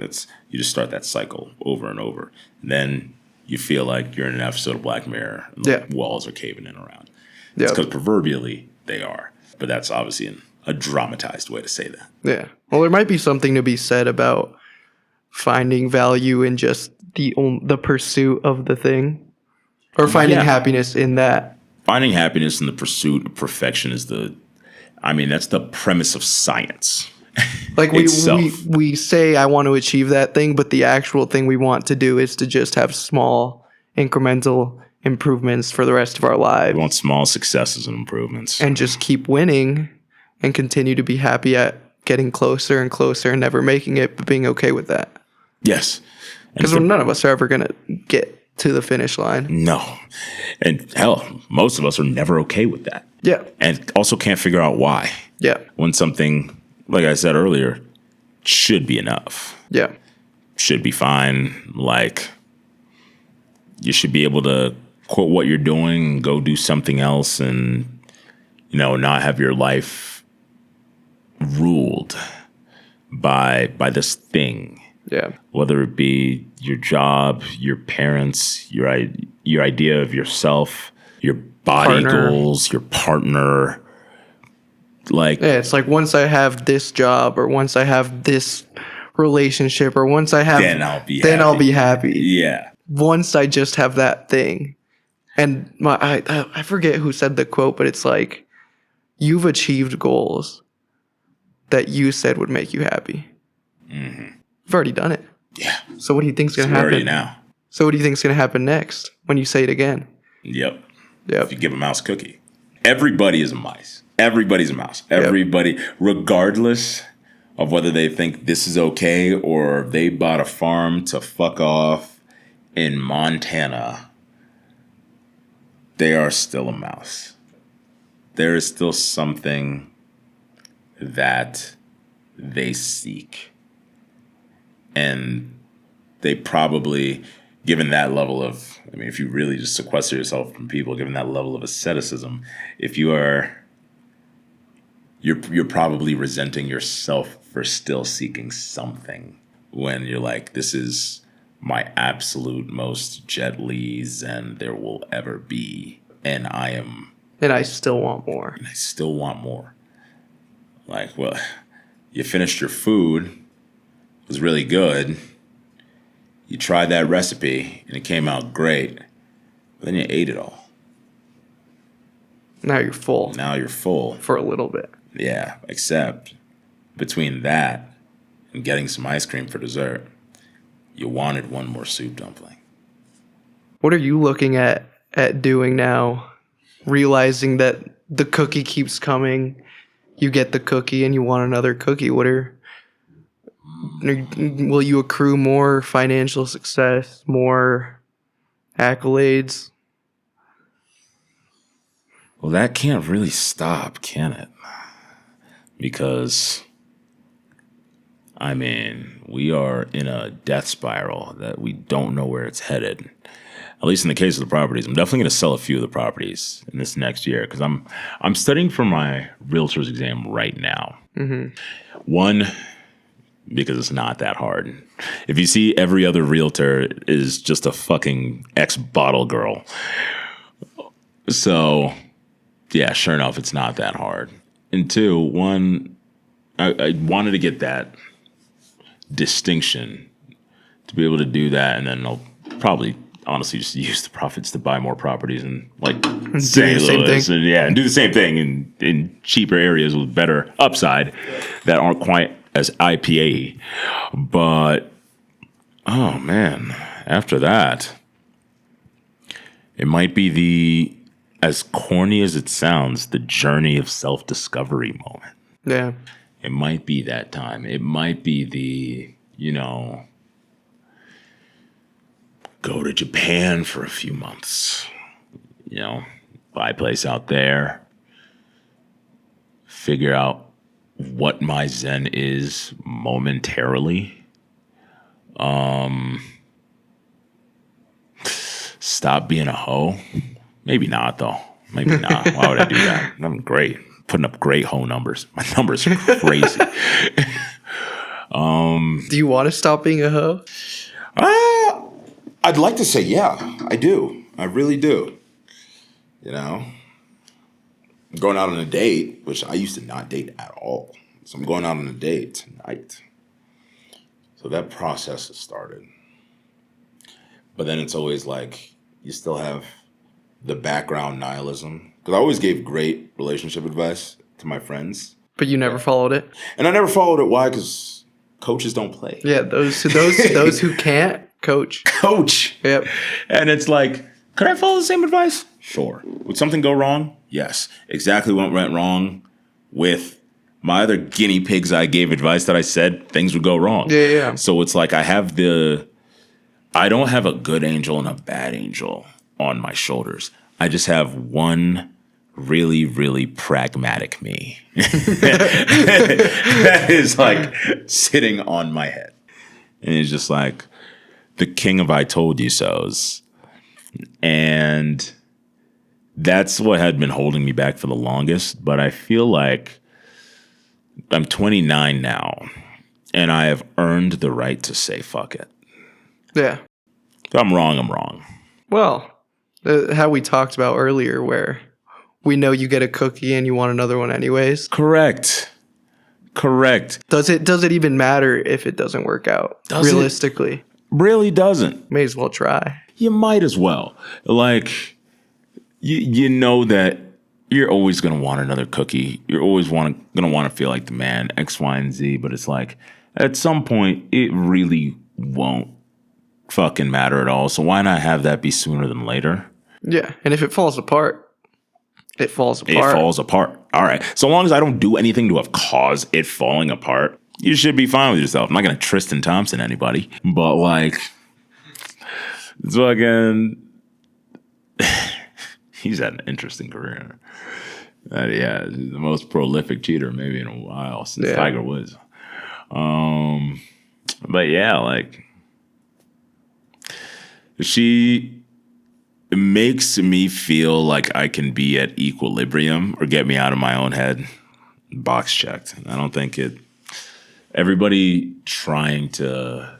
Speaker 1: You just start that cycle over and over. And then you feel like you're in an episode of Black Mirror. And the walls are caving in around. It's because proverbially they are. But that's obviously a dramatized way to say that.
Speaker 2: Yeah. Well, there might be something to be said about finding value in just the pursuit of the thing. Or finding happiness in that.
Speaker 1: Finding happiness in the pursuit of perfection is that's the premise of science.
Speaker 2: Like we say I want to achieve that thing, but the actual thing we want to do is to just have small incremental improvements for the rest of our lives.
Speaker 1: We want small successes and improvements.
Speaker 2: And just keep winning and continue to be happy at getting closer and closer and never making it, but being okay with that.
Speaker 1: Yes.
Speaker 2: Because none of us are ever going to get to the finish line.
Speaker 1: No. And hell, most of us are never okay with that.
Speaker 2: Yeah.
Speaker 1: And also can't figure out why.
Speaker 2: Yeah.
Speaker 1: When something, like I said earlier, should be enough.
Speaker 2: Yeah.
Speaker 1: Should be fine. Like, you should be able to quit what you're doing and go do something else and, not have your life ruled by this thing.
Speaker 2: Yeah.
Speaker 1: Whether it be your job, your parents, your idea of yourself, your body goals, your partner. Like,
Speaker 2: it's like once I have this job or once I have this relationship or once I have
Speaker 1: then I'll be happy. Yeah.
Speaker 2: Once I just have that thing. And I forget who said the quote, but it's like, you've achieved goals that you said would make you happy. Mm-hmm. You've already done it.
Speaker 1: Yeah.
Speaker 2: So what do you think's going to happen
Speaker 1: now?
Speaker 2: So what do you think's going to happen next when you say it again?
Speaker 1: Yep. If you give a mouse a cookie. Everybody is a mice. Everybody's a mouse. Everybody, regardless of whether they think this is okay or they bought a farm to fuck off in Montana, they are still a mouse. There is still something that they seek. And they probably, given that level of, I mean, if you really just sequester yourself from people, given that level of asceticism, if you are, you're probably resenting yourself for still seeking something when you're like, this is my absolute most Jet Li's and there will ever be. And
Speaker 2: I still want more.
Speaker 1: And I still want more. Like, well, you finished your food. It was really good. You tried that recipe and it came out great. But then you ate it all.
Speaker 2: Now you're full.
Speaker 1: Now you're full.
Speaker 2: For a little bit.
Speaker 1: Yeah, except between that and getting some ice cream for dessert, you wanted one more soup dumpling.
Speaker 2: What are you looking at doing now? Realizing that the cookie keeps coming, you get the cookie and you want another cookie. Will you accrue more financial success, more accolades?
Speaker 1: Well, that can't really stop, can it? Because, I mean, we are in a death spiral that we don't know where it's headed. At least in the case of the properties. I'm definitely going to sell a few of the properties in this next year because I'm studying for my realtor's exam right now. Mm-hmm. One, because it's not that hard. If you see every other realtor is just a fucking ex-bottle girl. So, yeah, sure enough, it's not that hard. And two, I wanted to get that distinction to be able to do that, and then I'll probably honestly just use the profits to buy more properties and like St. Louis and do the same thing in cheaper areas with better upside that aren't quite as IPA. But oh man, after that, it might be as corny as it sounds, the journey of self-discovery moment.
Speaker 2: Yeah.
Speaker 1: It might be that time. It might be the, go to Japan for a few months, buy a place out there, figure out what my Zen is momentarily. Stop being a hoe. Maybe not, though. Maybe not. Why would I do that? I'm great. Putting up great hoe numbers. My numbers are crazy.
Speaker 2: Do you want to stop being a hoe?
Speaker 1: I'd like to say, yeah, I do. I really do. Going out on a date, which I used to not date at all. So I'm going out on a date tonight. So that process has started. But then it's always like, you still have the background nihilism. Because I always gave great relationship advice to my friends.
Speaker 2: But you never followed it?
Speaker 1: And I never followed it. Why? Because coaches don't play.
Speaker 2: Yeah, those who can't, coach.
Speaker 1: Yep. And it's like, could I follow the same advice? Sure. Would something go wrong? Yes. Exactly what went wrong with my other guinea pigs I gave advice that I said things would go wrong.
Speaker 2: Yeah.
Speaker 1: So it's like I don't have a good angel and a bad angel on my shoulders. I just have one really, really pragmatic me that is like sitting on my head. And it's just like the king of I told you so's. And that's what had been holding me back for the longest. But I feel like I'm 29 now and I have earned the right to say fuck it.
Speaker 2: Yeah.
Speaker 1: If I'm wrong, I'm wrong.
Speaker 2: Well, how we talked about earlier where we know you get a cookie and you want another one anyways.
Speaker 1: Correct.
Speaker 2: Does it even matter if it doesn't work out? Realistically?
Speaker 1: Really doesn't.
Speaker 2: May as well try.
Speaker 1: You might as well. Like, you know that you're always going to want another cookie. You're always going to want to feel like the man, X, Y, and Z. But it's like, at some point, it really won't fucking matter at all. So why not have that be sooner than later?
Speaker 2: Yeah. And if it falls apart, it falls apart.
Speaker 1: It falls apart. All right. So long as I don't do anything to have caused it falling apart, you should be fine with yourself. I'm not gonna Tristan Thompson anybody, but like, it's fucking. He's had an interesting career. Yeah, he's the most prolific cheater maybe in a while since Tiger Woods. But yeah, like she makes me feel like I can be at equilibrium or get me out of my own head. Box checked. I don't think it. Everybody trying to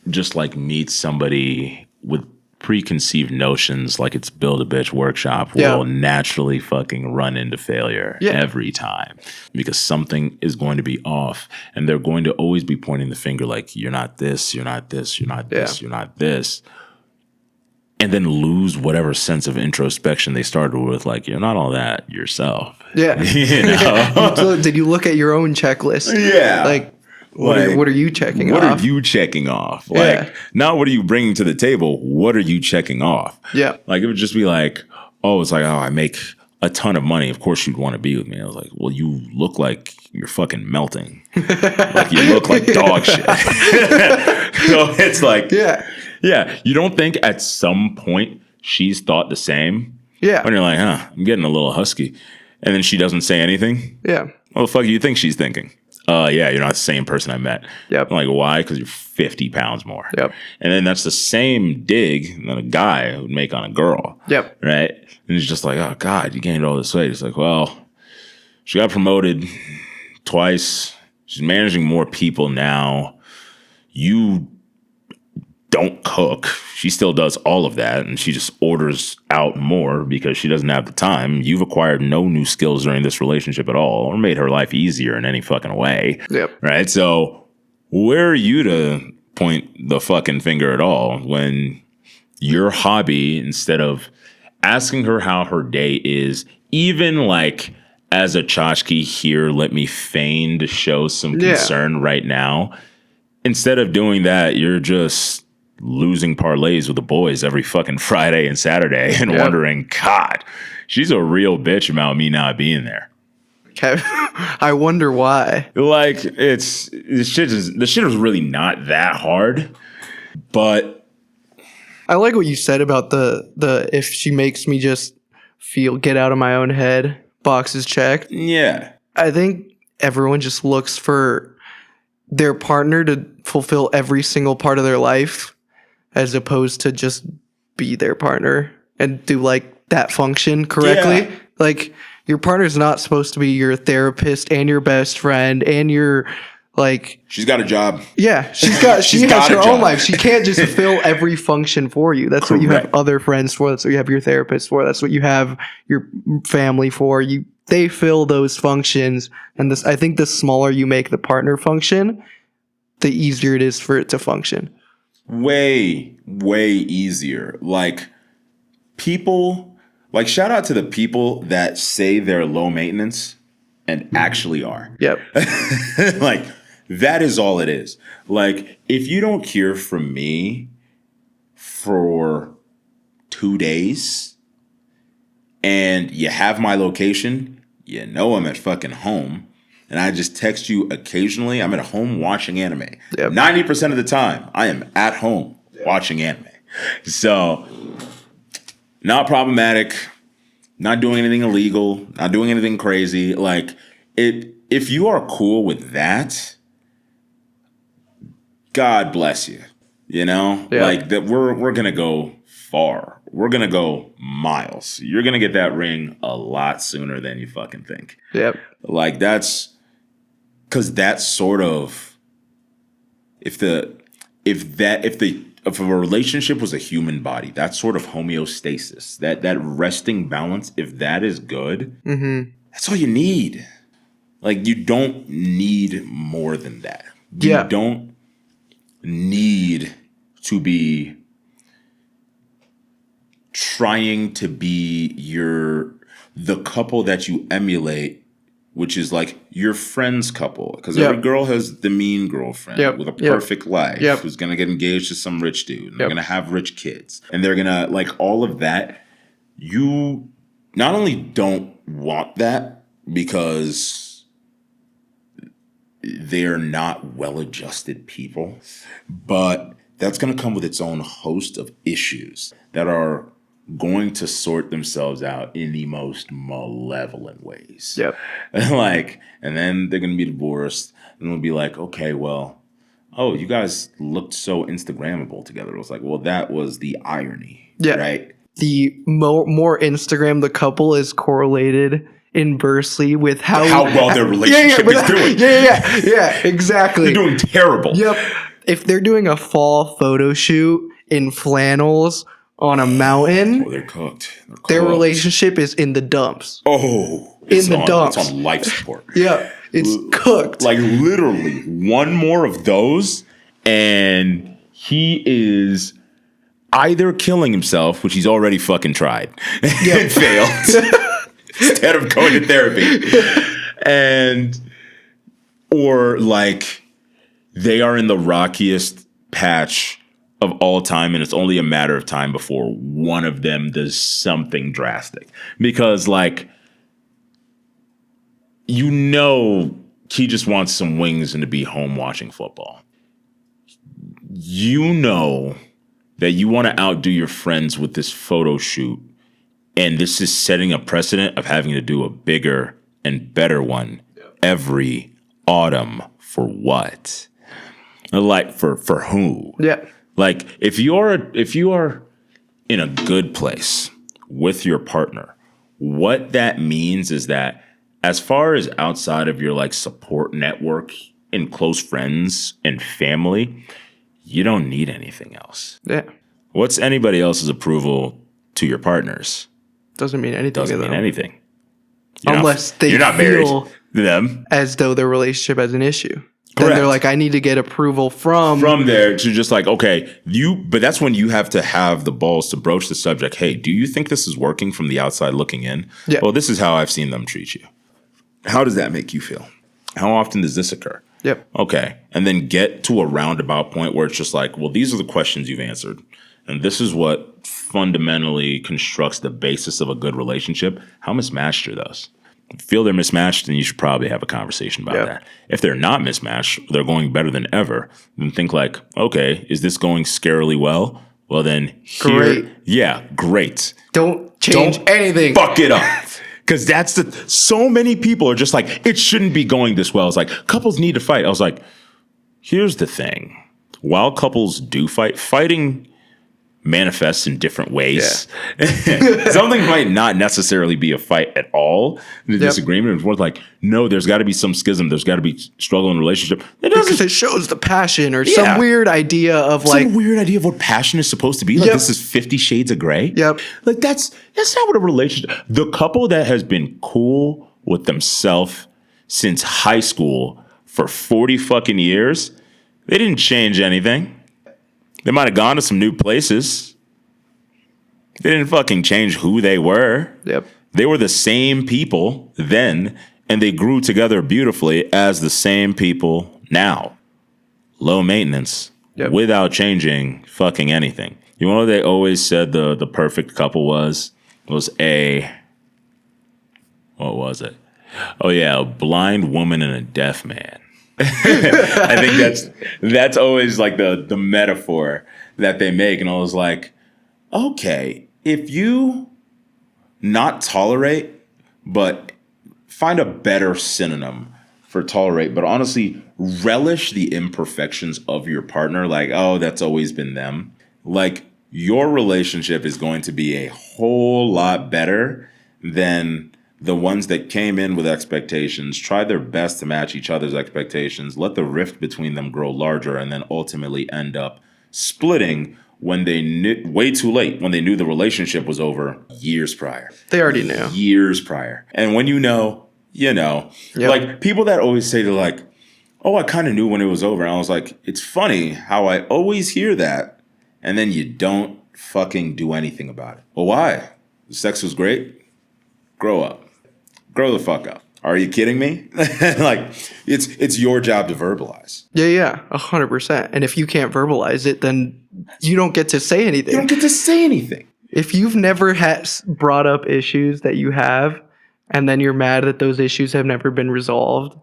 Speaker 1: just like meet somebody with preconceived notions like it's build a bitch workshop will naturally fucking run into failure every time because something is going to be off and they're going to always be pointing the finger like you're not this, you're not this, you're not this, you're not this, and then lose whatever sense of introspection they started with, like you're not all that yourself. You know?
Speaker 2: Did you look at your own checklist? Like what are you checking off?
Speaker 1: What are you checking off? Like, not what are you bringing to the table? What are you checking off? Like, it would just be like, it's like, I make a ton of money. Of course you'd want to be with me. I was like, well, you look like you're fucking melting. Like, you look like dog shit. So it's like, you don't think at some point she's thought the same? When you're like, I'm getting a little husky. And then she doesn't say anything? What the fuck do you think she's thinking? You're not the same person I met. I'm like, why? Because you're 50 pounds more. And then that's the same dig that a guy would make on a girl. Right? And it's just like, oh, God, you gained all this weight. It's like, well, she got promoted twice. She's managing more people now. You don't cook. She still does all of that, and she just orders out more because she doesn't have the time. You've acquired no new skills during this relationship at all or made her life easier in any fucking way. Right? So where are you to point the fucking finger at all when your hobby, instead of asking her how her day is, even like as a tchotchke here, let me feign to show some concern right now. Instead of doing that, you're just losing parlays with the boys every fucking Friday and Saturday and wondering, God, she's a real bitch about me not being there.
Speaker 2: I wonder why.
Speaker 1: Like, the shit is really not that hard, but
Speaker 2: I like what you said about the if she makes me just get out of my own head, boxes checked. I think everyone just looks for their partner to fulfill every single part of their life, as opposed to just be their partner and do like that function correctly. Like, your partner's not supposed to be your therapist and your best friend and your like.
Speaker 1: She's got a job.
Speaker 2: She has her own life. She can't just fill every function for you. That's what you have other friends for. That's what you have your therapist for. That's what you have your family for. They fill those functions. And I think the smaller you make the partner function, the easier it is for it to function.
Speaker 1: Way easier. Like, people, like, shout out to the people that say they're low maintenance and actually are. Like, that is all it is. Like, if you don't hear from me for 2 days and you have my location, you know I'm at fucking home. And I just text you occasionally, I'm at home watching anime. 90% of the time, I am at home watching anime. So, not problematic, not doing anything illegal, not doing anything crazy. Like, if you are cool with that, God bless you. You know? Like, that we're going to go far. We're going to go miles. You're going to get that ring a lot sooner than you fucking think. Like, because that's sort of, if a relationship was a human body, that's sort of homeostasis, that resting balance, if that is good, that's all you need. Like, you don't need more than that. You don't need to be trying to be the couple that you emulate, which is like your friend's couple. Because every girl has the mean girlfriend with a perfect life who's going to get engaged to some rich dude. And they're going to have rich kids. And they're going to, like, all of that. You not only don't want that because they're not well-adjusted people, but that's going to come with its own host of issues that are going to sort themselves out in the most malevolent ways.
Speaker 2: Yep.
Speaker 1: And then they're going to be divorced, and they'll be like, okay, well, oh, you guys looked so Instagrammable together. It was like, well, that was the irony, right?
Speaker 2: The more Instagram the couple is correlated inversely with how
Speaker 1: well their relationship is doing.
Speaker 2: Yeah, exactly.
Speaker 1: They're doing terrible.
Speaker 2: Yep. If they're doing a fall photo shoot in flannels on a mountain,
Speaker 1: they're cooked.
Speaker 2: Their relationship is in the dumps.
Speaker 1: Oh,
Speaker 2: in the dumps.
Speaker 1: It's on life support.
Speaker 2: Yeah, it's cooked.
Speaker 1: Like literally one more of those, and he is either killing himself, which he's already fucking tried and failed, instead of going to therapy, or like they are in the rockiest patch of all time, and it's only a matter of time before one of them does something drastic. Because, like, you know, he just wants some wings and to be home watching football. You know that you want to outdo your friends with this photo shoot, and this is setting a precedent of having to do a bigger and better one every autumn. For what? Like, for who?
Speaker 2: Yeah.
Speaker 1: Like, if you are in a good place with your partner, what that means is that as far as outside of your like support network and close friends and family, you don't need anything else.
Speaker 2: Yeah.
Speaker 1: What's anybody else's approval to your partners?
Speaker 2: Doesn't mean anything.
Speaker 1: Doesn't mean anything.
Speaker 2: Unless they
Speaker 1: not married
Speaker 2: feel
Speaker 1: to them
Speaker 2: as though their relationship has an issue.
Speaker 1: Correct.
Speaker 2: Then they're like, I need to get approval from
Speaker 1: there to just like, okay, but that's when you have to have the balls to broach the subject. Hey, do you think this is working from the outside looking in?
Speaker 2: Yeah.
Speaker 1: Well, this is how I've seen them treat you. How does that make you feel? How often does this occur?
Speaker 2: Yep.
Speaker 1: Okay. And then get to a roundabout point where it's just like, well, these are the questions you've answered. And this is what fundamentally constructs the basis of a good relationship. How mismatched are those? If you feel they're mismatched, then you should probably have a conversation about that. If they're not mismatched, they're going better than ever, then think like, okay, is this going scarily well? Well, then
Speaker 2: Great.
Speaker 1: Great.
Speaker 2: Don't change anything.
Speaker 1: Fuck it up. Because so many people are just like, it shouldn't be going this well. It's like, couples need to fight. I was like, here's the thing. While couples do fight, fighting manifests in different ways. Yeah. Something might not necessarily be a fight at all. The disagreement is more like, no, there's got to be some schism. There's got to be struggle in a relationship.
Speaker 2: Because it shows the passion or some weird idea of like...
Speaker 1: Some weird idea of what passion is supposed to be. Like this is 50 Shades of Grey.
Speaker 2: Yep.
Speaker 1: Like that's not what a relationship... The couple that has been cool with themselves since high school for 40 fucking years, they didn't change anything. They might have gone to some new places. They didn't fucking change who they were.
Speaker 2: Yep.
Speaker 1: They were the same people then, and they grew together beautifully as the same people now. Low maintenance, without changing fucking anything. You know what they always said the perfect couple was? What was it? Oh yeah, a blind woman and a deaf man. I think that's always like the metaphor that they make. And I was like, okay, if you not tolerate, but find a better synonym for tolerate, but honestly relish the imperfections of your partner, like, oh, that's always been them. Like, your relationship is going to be a whole lot better than the ones that came in with expectations, tried their best to match each other's expectations, let the rift between them grow larger, and then ultimately end up splitting when they knew way too late, when they knew the relationship was over years prior.
Speaker 2: They already knew.
Speaker 1: Years prior. And when you know, you know. Yep. Like, people that always say they're like, oh, I kind of knew when it was over. And I was like, it's funny how I always hear that, and then you don't fucking do anything about it. Well, why? The sex was great? Grow up. Grow the fuck up. Are you kidding me? Like, it's your job to verbalize.
Speaker 2: Yeah, 100%. And if you can't verbalize it, then you don't get to say anything.
Speaker 1: You don't get to say anything.
Speaker 2: If you've never brought up issues that you have, and then you're mad that those issues have never been resolved,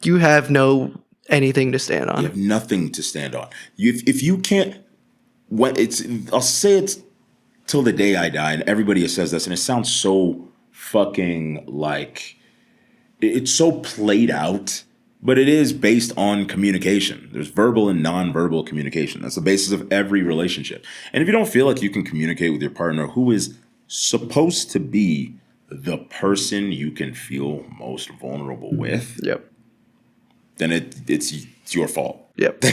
Speaker 2: you have no anything to stand on.
Speaker 1: You have nothing to stand on. If you can't, I'll say it's till the day I die, and everybody says this, and it sounds so fucking like it's so played out, but it is based on communication. There's verbal and nonverbal communication. That's the basis of every relationship. And if you don't feel like you can communicate with your partner, who is supposed to be the person you can feel most vulnerable with,
Speaker 2: Yep.
Speaker 1: then it's your fault.
Speaker 2: Yep.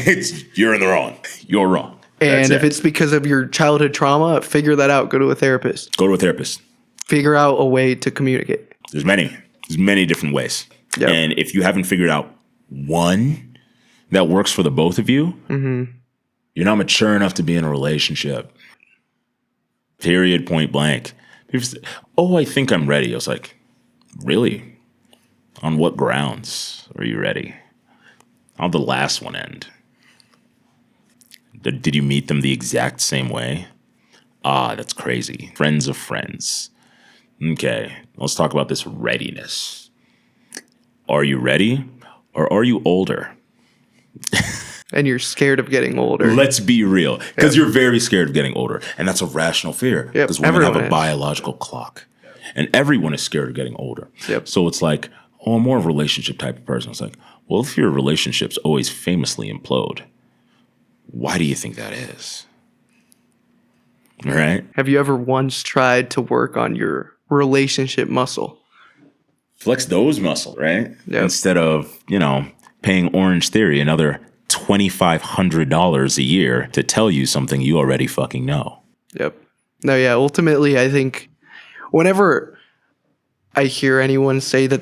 Speaker 1: You're in the wrong. You're wrong.
Speaker 2: And if it's because of your childhood trauma, figure that out. Go to a therapist.
Speaker 1: Go to a therapist.
Speaker 2: Figure out a way to communicate.
Speaker 1: There's many different ways.
Speaker 2: Yep.
Speaker 1: And if you haven't figured out one that works for the both of you, you're not mature enough to be in a relationship. Period, point blank. People say, oh, I think I'm ready. I was like, really? On what grounds are you ready? How'd the last one end? Did you meet them the exact same way? Ah, that's crazy. Friends of friends. Okay, let's talk about this readiness. Are you ready or are you older?
Speaker 2: And you're scared of getting older.
Speaker 1: Let's be real, because you're very scared of getting older. And that's a rational fear, because women have a biological clock. And everyone is scared of getting older.
Speaker 2: Yep.
Speaker 1: So it's like, oh, I'm more of a relationship type of person. It's like, well, if your relationships always famously implode, why do you think that is? Right?
Speaker 2: Have you ever once tried to work on your relationship muscle?
Speaker 1: Flex those muscles, right?
Speaker 2: Yep.
Speaker 1: Instead of, paying Orange Theory another $2,500 a year to tell you something you already fucking know.
Speaker 2: Yep. No, yeah. Ultimately, I think whenever I hear anyone say that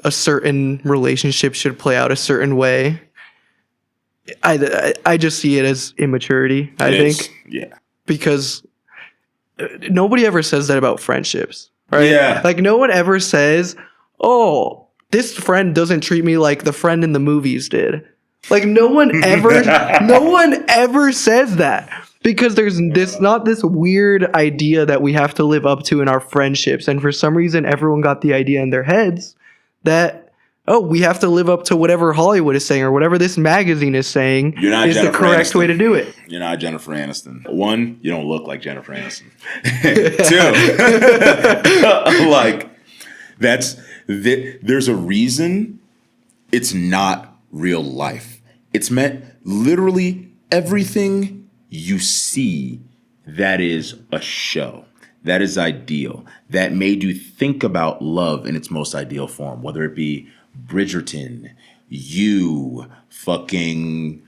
Speaker 2: a certain relationship should play out a certain way, I just see it as immaturity, I think.
Speaker 1: Yeah.
Speaker 2: Because nobody ever says that about friendships, right?
Speaker 1: Yeah.
Speaker 2: Like, no one ever says, oh, this friend doesn't treat me like the friend in the movies did. Like, no one ever says that. Because there's not this weird idea that we have to live up to in our friendships. And for some reason, everyone got the idea in their heads that, oh, we have to live up to whatever Hollywood is saying or whatever this magazine is saying is the correct way to do it.
Speaker 1: You're not Jennifer Aniston. One, you don't look like Jennifer Aniston. Two, like, there's a reason it's not real life. It's meant literally everything you see that is a show, that is ideal, that made you think about love in its most ideal form, whether it be Bridgerton, You, fucking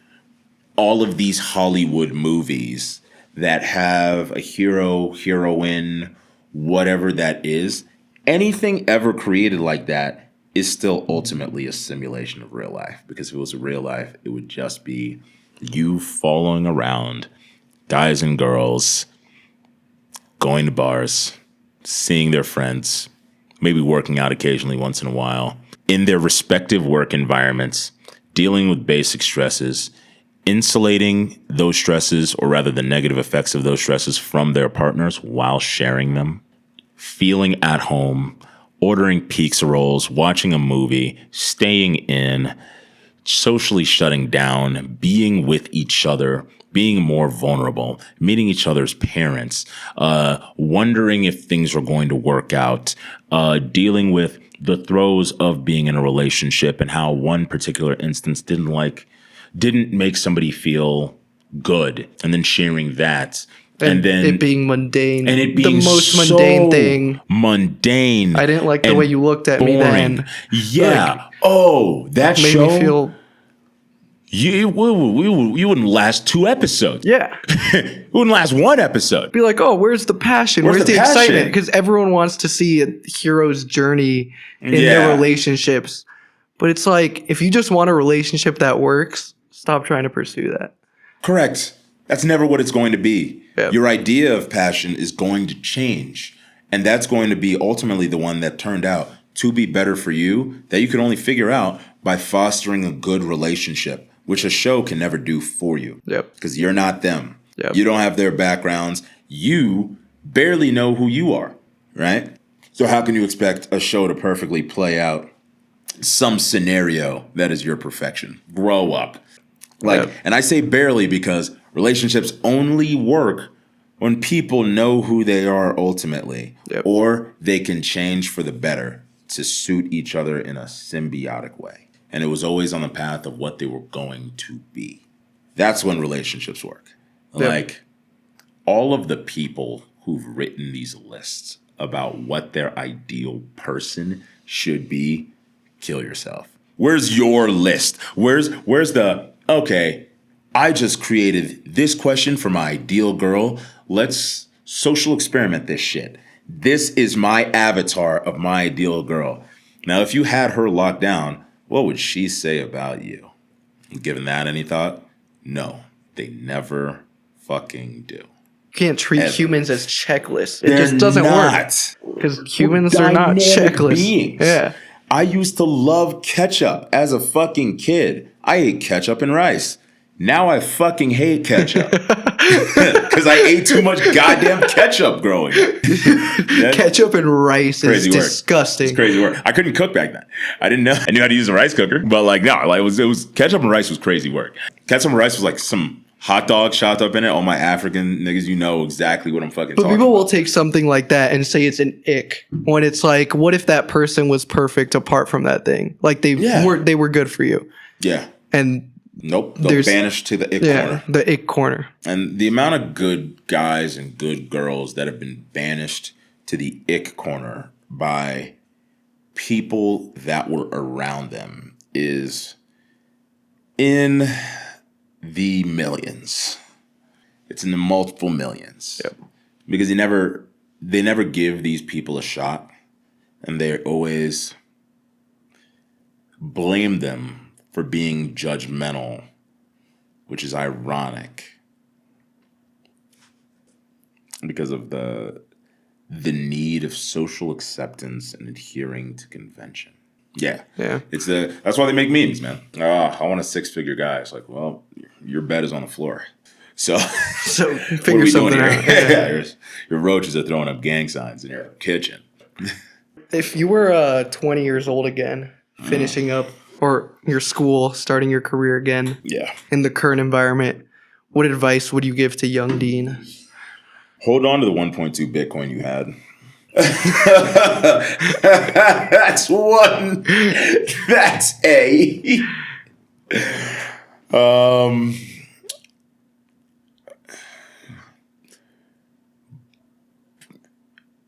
Speaker 1: all of these Hollywood movies that have a hero, heroine, whatever that is. Anything ever created like that is still ultimately a simulation of real life. Because if it was real life, it would just be you following around guys and girls, going to bars, seeing their friends, maybe working out occasionally once in a while, in their respective work environments, dealing with basic stresses, insulating those stresses, or rather the negative effects of those stresses, from their partners while sharing them, feeling at home, ordering pizza rolls, watching a movie, staying in, socially shutting down, being with each other, being more vulnerable, meeting each other's parents, wondering if things are going to work out, dealing with the throes of being in a relationship and how one particular instance didn't make somebody feel good, and then sharing that. And then
Speaker 2: it being mundane.
Speaker 1: And it being
Speaker 2: the most
Speaker 1: so
Speaker 2: mundane thing.
Speaker 1: Mundane.
Speaker 2: I didn't like the way you looked at
Speaker 1: boring.
Speaker 2: me then.
Speaker 1: Yeah. That
Speaker 2: made
Speaker 1: show
Speaker 2: me feel.
Speaker 1: You wouldn't last 2 episodes.
Speaker 2: Yeah.
Speaker 1: It wouldn't last 1 episode.
Speaker 2: Be like, oh, where's the passion? Where's the
Speaker 1: passion?
Speaker 2: excitement? Because everyone wants to see a hero's journey in their relationships. But it's like, if you just want a relationship that works, stop trying to pursue that.
Speaker 1: Correct. That's never what it's going to be.
Speaker 2: Yep.
Speaker 1: Your idea of passion is going to change. And that's going to be ultimately the one that turned out to be better for you, that you can only figure out by fostering a good relationship, which a show can never do for you.
Speaker 2: Yep.
Speaker 1: Because you're not them.
Speaker 2: Yep.
Speaker 1: You don't have their backgrounds. You barely know who you are, right? So how can you expect a show to perfectly play out some scenario that is your perfection. Grow up. Like,
Speaker 2: Yep.
Speaker 1: and I say barely because relationships only work when people know who they are ultimately,
Speaker 2: Yep.
Speaker 1: or they can change for the better to suit each other in a symbiotic way. And it was always on the path of what they were going to be. That's when relationships work.
Speaker 2: Yep.
Speaker 1: Like, all of the people who've written these lists about what their ideal person should be, kill yourself. Where's your list? Where's the, okay, I just created this question for my ideal girl. Let's social experiment this shit. This is my avatar of my ideal girl. Now, if you had her locked down, what would she say about you? Given that any thought? No, they never fucking do.
Speaker 2: You can't treat
Speaker 1: Ever.
Speaker 2: humans as checklists. It
Speaker 1: They're
Speaker 2: just doesn't work.
Speaker 1: not.
Speaker 2: Because humans are not
Speaker 1: Dynamic
Speaker 2: checklists.
Speaker 1: beings.
Speaker 2: Yeah.
Speaker 1: I used to love ketchup as a fucking kid. I ate ketchup and rice. Now I fucking hate ketchup. Because I ate too much goddamn ketchup growing up.
Speaker 2: Ketchup and rice is
Speaker 1: Crazy work.
Speaker 2: disgusting.
Speaker 1: It's crazy work. I couldn't cook back then. I didn't know. I knew how to use a rice cooker, but like no, like it was ketchup and rice was crazy work. Ketchup and rice was like some hot dog chopped up in it. All my African niggas, you know exactly what I'm fucking
Speaker 2: But
Speaker 1: talking
Speaker 2: people will
Speaker 1: about.
Speaker 2: take something like that and say it's an ick when it's like, what if that person was perfect apart from that thing? Like they were good for you.
Speaker 1: Yeah.
Speaker 2: And
Speaker 1: Nope. They'll banish to the ick corner.
Speaker 2: The ick corner.
Speaker 1: And the amount of good guys and good girls that have been banished to the ick corner by people that were around them is in the millions. It's in the multiple millions.
Speaker 2: Yep.
Speaker 1: Because they never give these people a shot, and they always blame them for being judgmental, which is ironic because of the need of social acceptance and adhering to convention. Yeah. That's why they make memes, man. I want a 6-figure guy. It's like, well, your bed is on the floor. So
Speaker 2: Figure
Speaker 1: what are we
Speaker 2: something
Speaker 1: doing
Speaker 2: out.
Speaker 1: here? Yeah, your roaches are throwing up gang signs in your kitchen.
Speaker 2: If you were 20 years old again, finishing up or your school, starting your career again in the current environment, what advice would you give to young Dean?
Speaker 1: Hold on to the 1.2 Bitcoin you had. That's one. That's a.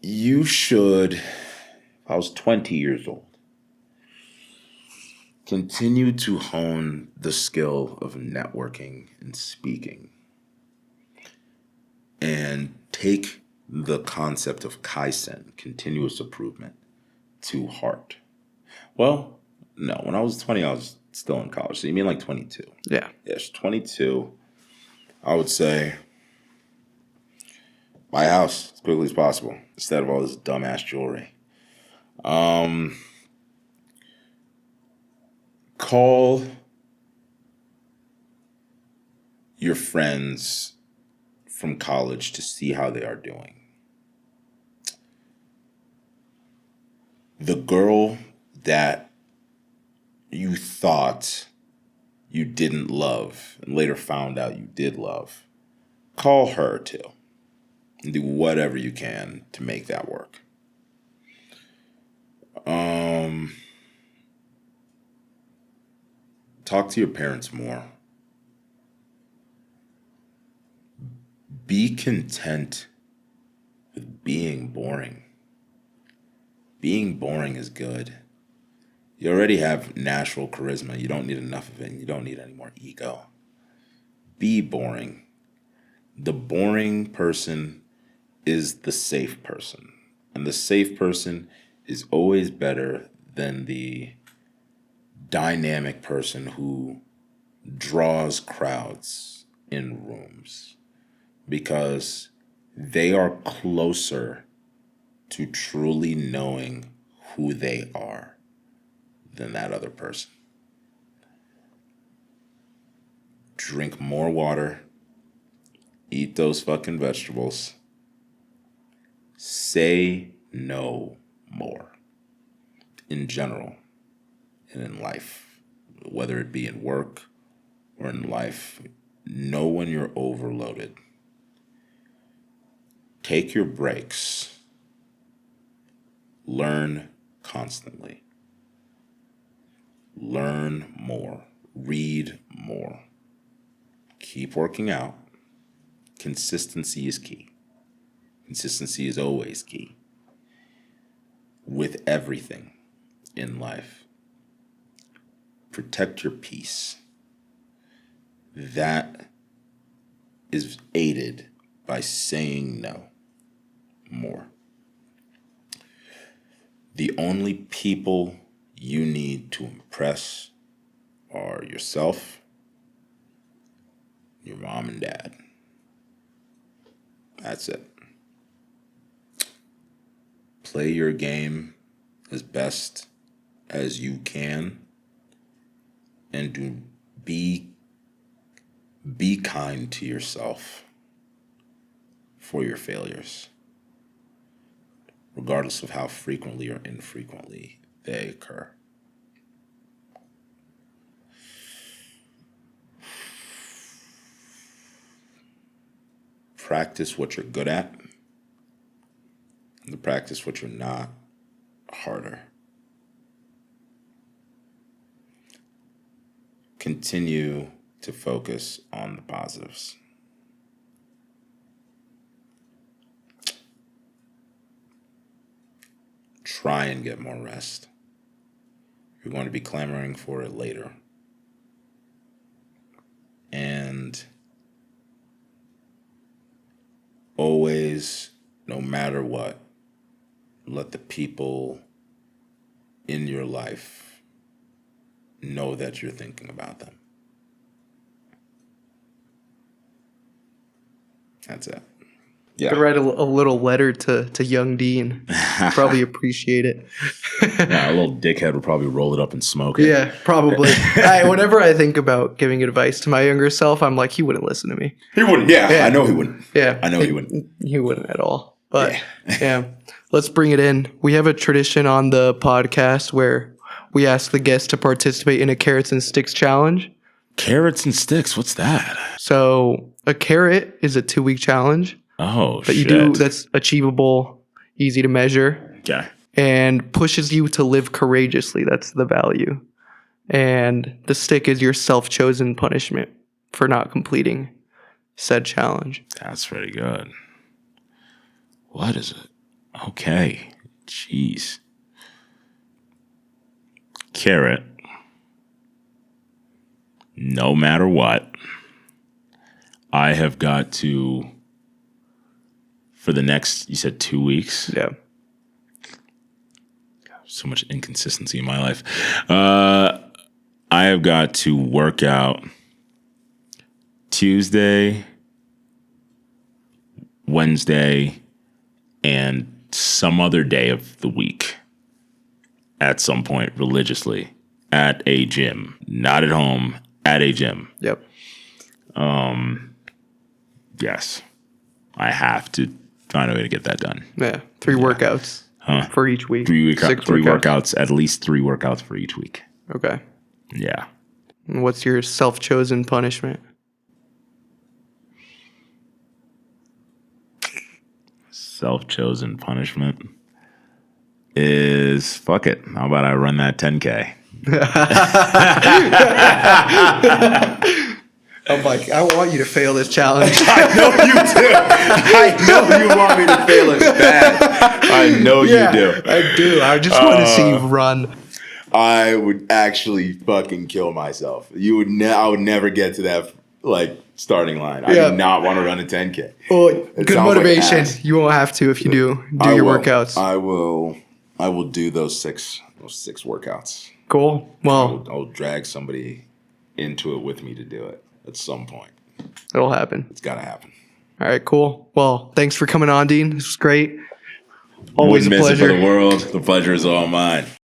Speaker 1: You should, if I was 20 years old, continue to hone the skill of networking and speaking, and take the concept of Kaizen, continuous improvement, to heart. Well, no, when I was 20, I was still in college. So you mean like 22?
Speaker 2: Yeah.
Speaker 1: Yes, 22. I would say buy a house as quickly as possible instead of all this dumbass jewelry. Call your friends from college to see how they are doing. The girl that you thought you didn't love and later found out you did love, call her too and do whatever you can to make that work. Talk to your parents more. Be content with being boring. Being boring is good. You already have natural charisma. You don't need enough of it. And you don't need any more ego. Be boring. The boring person is the safe person. And the safe person is always better than the dynamic person who draws crowds in rooms, because they are closer to truly knowing who they are than that other person. Drink more water. Eat those fucking vegetables. Say no more. In general.
Speaker 3: and in life, whether it be in work or in life, know when you're overloaded. Take your breaks. Learn constantly. Learn more. Read more. Keep working out. Consistency is key. Consistency is always key. With everything in life. Protect your peace. That is aided by saying no more. The only people you need to impress are yourself, your mom and dad. That's it. Play your game as best as you can, and be kind to yourself for your failures, regardless of how frequently or infrequently they occur. Practice what you're good at, and practice what you're not harder. Continue to focus on the positives. Try and get more rest. You're going to be clamoring for it later. And always, no matter what, let the people in your life know that you're thinking about them. That's it.
Speaker 2: Could write a little letter to young Dean. Probably appreciate it.
Speaker 1: Yeah, a little dickhead would probably roll it up and smoke it.
Speaker 2: Yeah, probably. Whenever I think about giving advice to my younger self, I'm like, he wouldn't listen to me.
Speaker 3: He wouldn't. Yeah, I know he wouldn't.
Speaker 2: Yeah,
Speaker 3: I know he wouldn't.
Speaker 2: He wouldn't at all. But yeah, let's bring it in. We have a tradition on the podcast where we ask the guests to participate in a carrots and sticks challenge.
Speaker 1: Carrots and sticks. What's that?
Speaker 2: So a carrot is a 2-week challenge.
Speaker 1: Oh,
Speaker 2: that you do that's achievable, easy to measure.
Speaker 1: Okay.
Speaker 2: And pushes you to live courageously. That's the value. And the stick is your self-chosen punishment for not completing said challenge.
Speaker 1: That's pretty good. What is it? Okay. Jeez. Carrot. No matter what, I have got to, for the next, you said 2 weeks?
Speaker 2: Yeah.
Speaker 1: So much inconsistency in my life. I have got to work out Tuesday, Wednesday, and some other day of the week at some point religiously at a gym. Not at home, at a gym.
Speaker 2: Yep.
Speaker 1: Yes. I have to find a way to get that done.
Speaker 2: Yeah. 3 workouts for each week.
Speaker 1: 3
Speaker 2: 6
Speaker 1: workouts, at least 3 workouts for each week.
Speaker 2: Okay.
Speaker 1: Yeah.
Speaker 2: And what's your self-chosen punishment?
Speaker 1: Self-chosen punishment is, fuck it. How about I run that 10K?
Speaker 2: I'm like, I want you to fail this challenge.
Speaker 3: I know you do. I know you want me to fail it bad. I know you do.
Speaker 2: I do. I just want to see you run.
Speaker 3: I would actually fucking kill myself. I would never get to that starting line. I do not want to run a 10K.
Speaker 2: Well, good motivation. You won't have to if you do your workouts.
Speaker 3: I will do those six workouts.
Speaker 2: Cool. Well,
Speaker 3: I'll drag somebody into it with me to do it at some point.
Speaker 2: It'll happen.
Speaker 3: It's got to happen.
Speaker 2: All right, cool. Well, thanks for coming on, Dean. This was great. Always a pleasure.
Speaker 3: Wouldn't miss it for the world. The pleasure is all mine.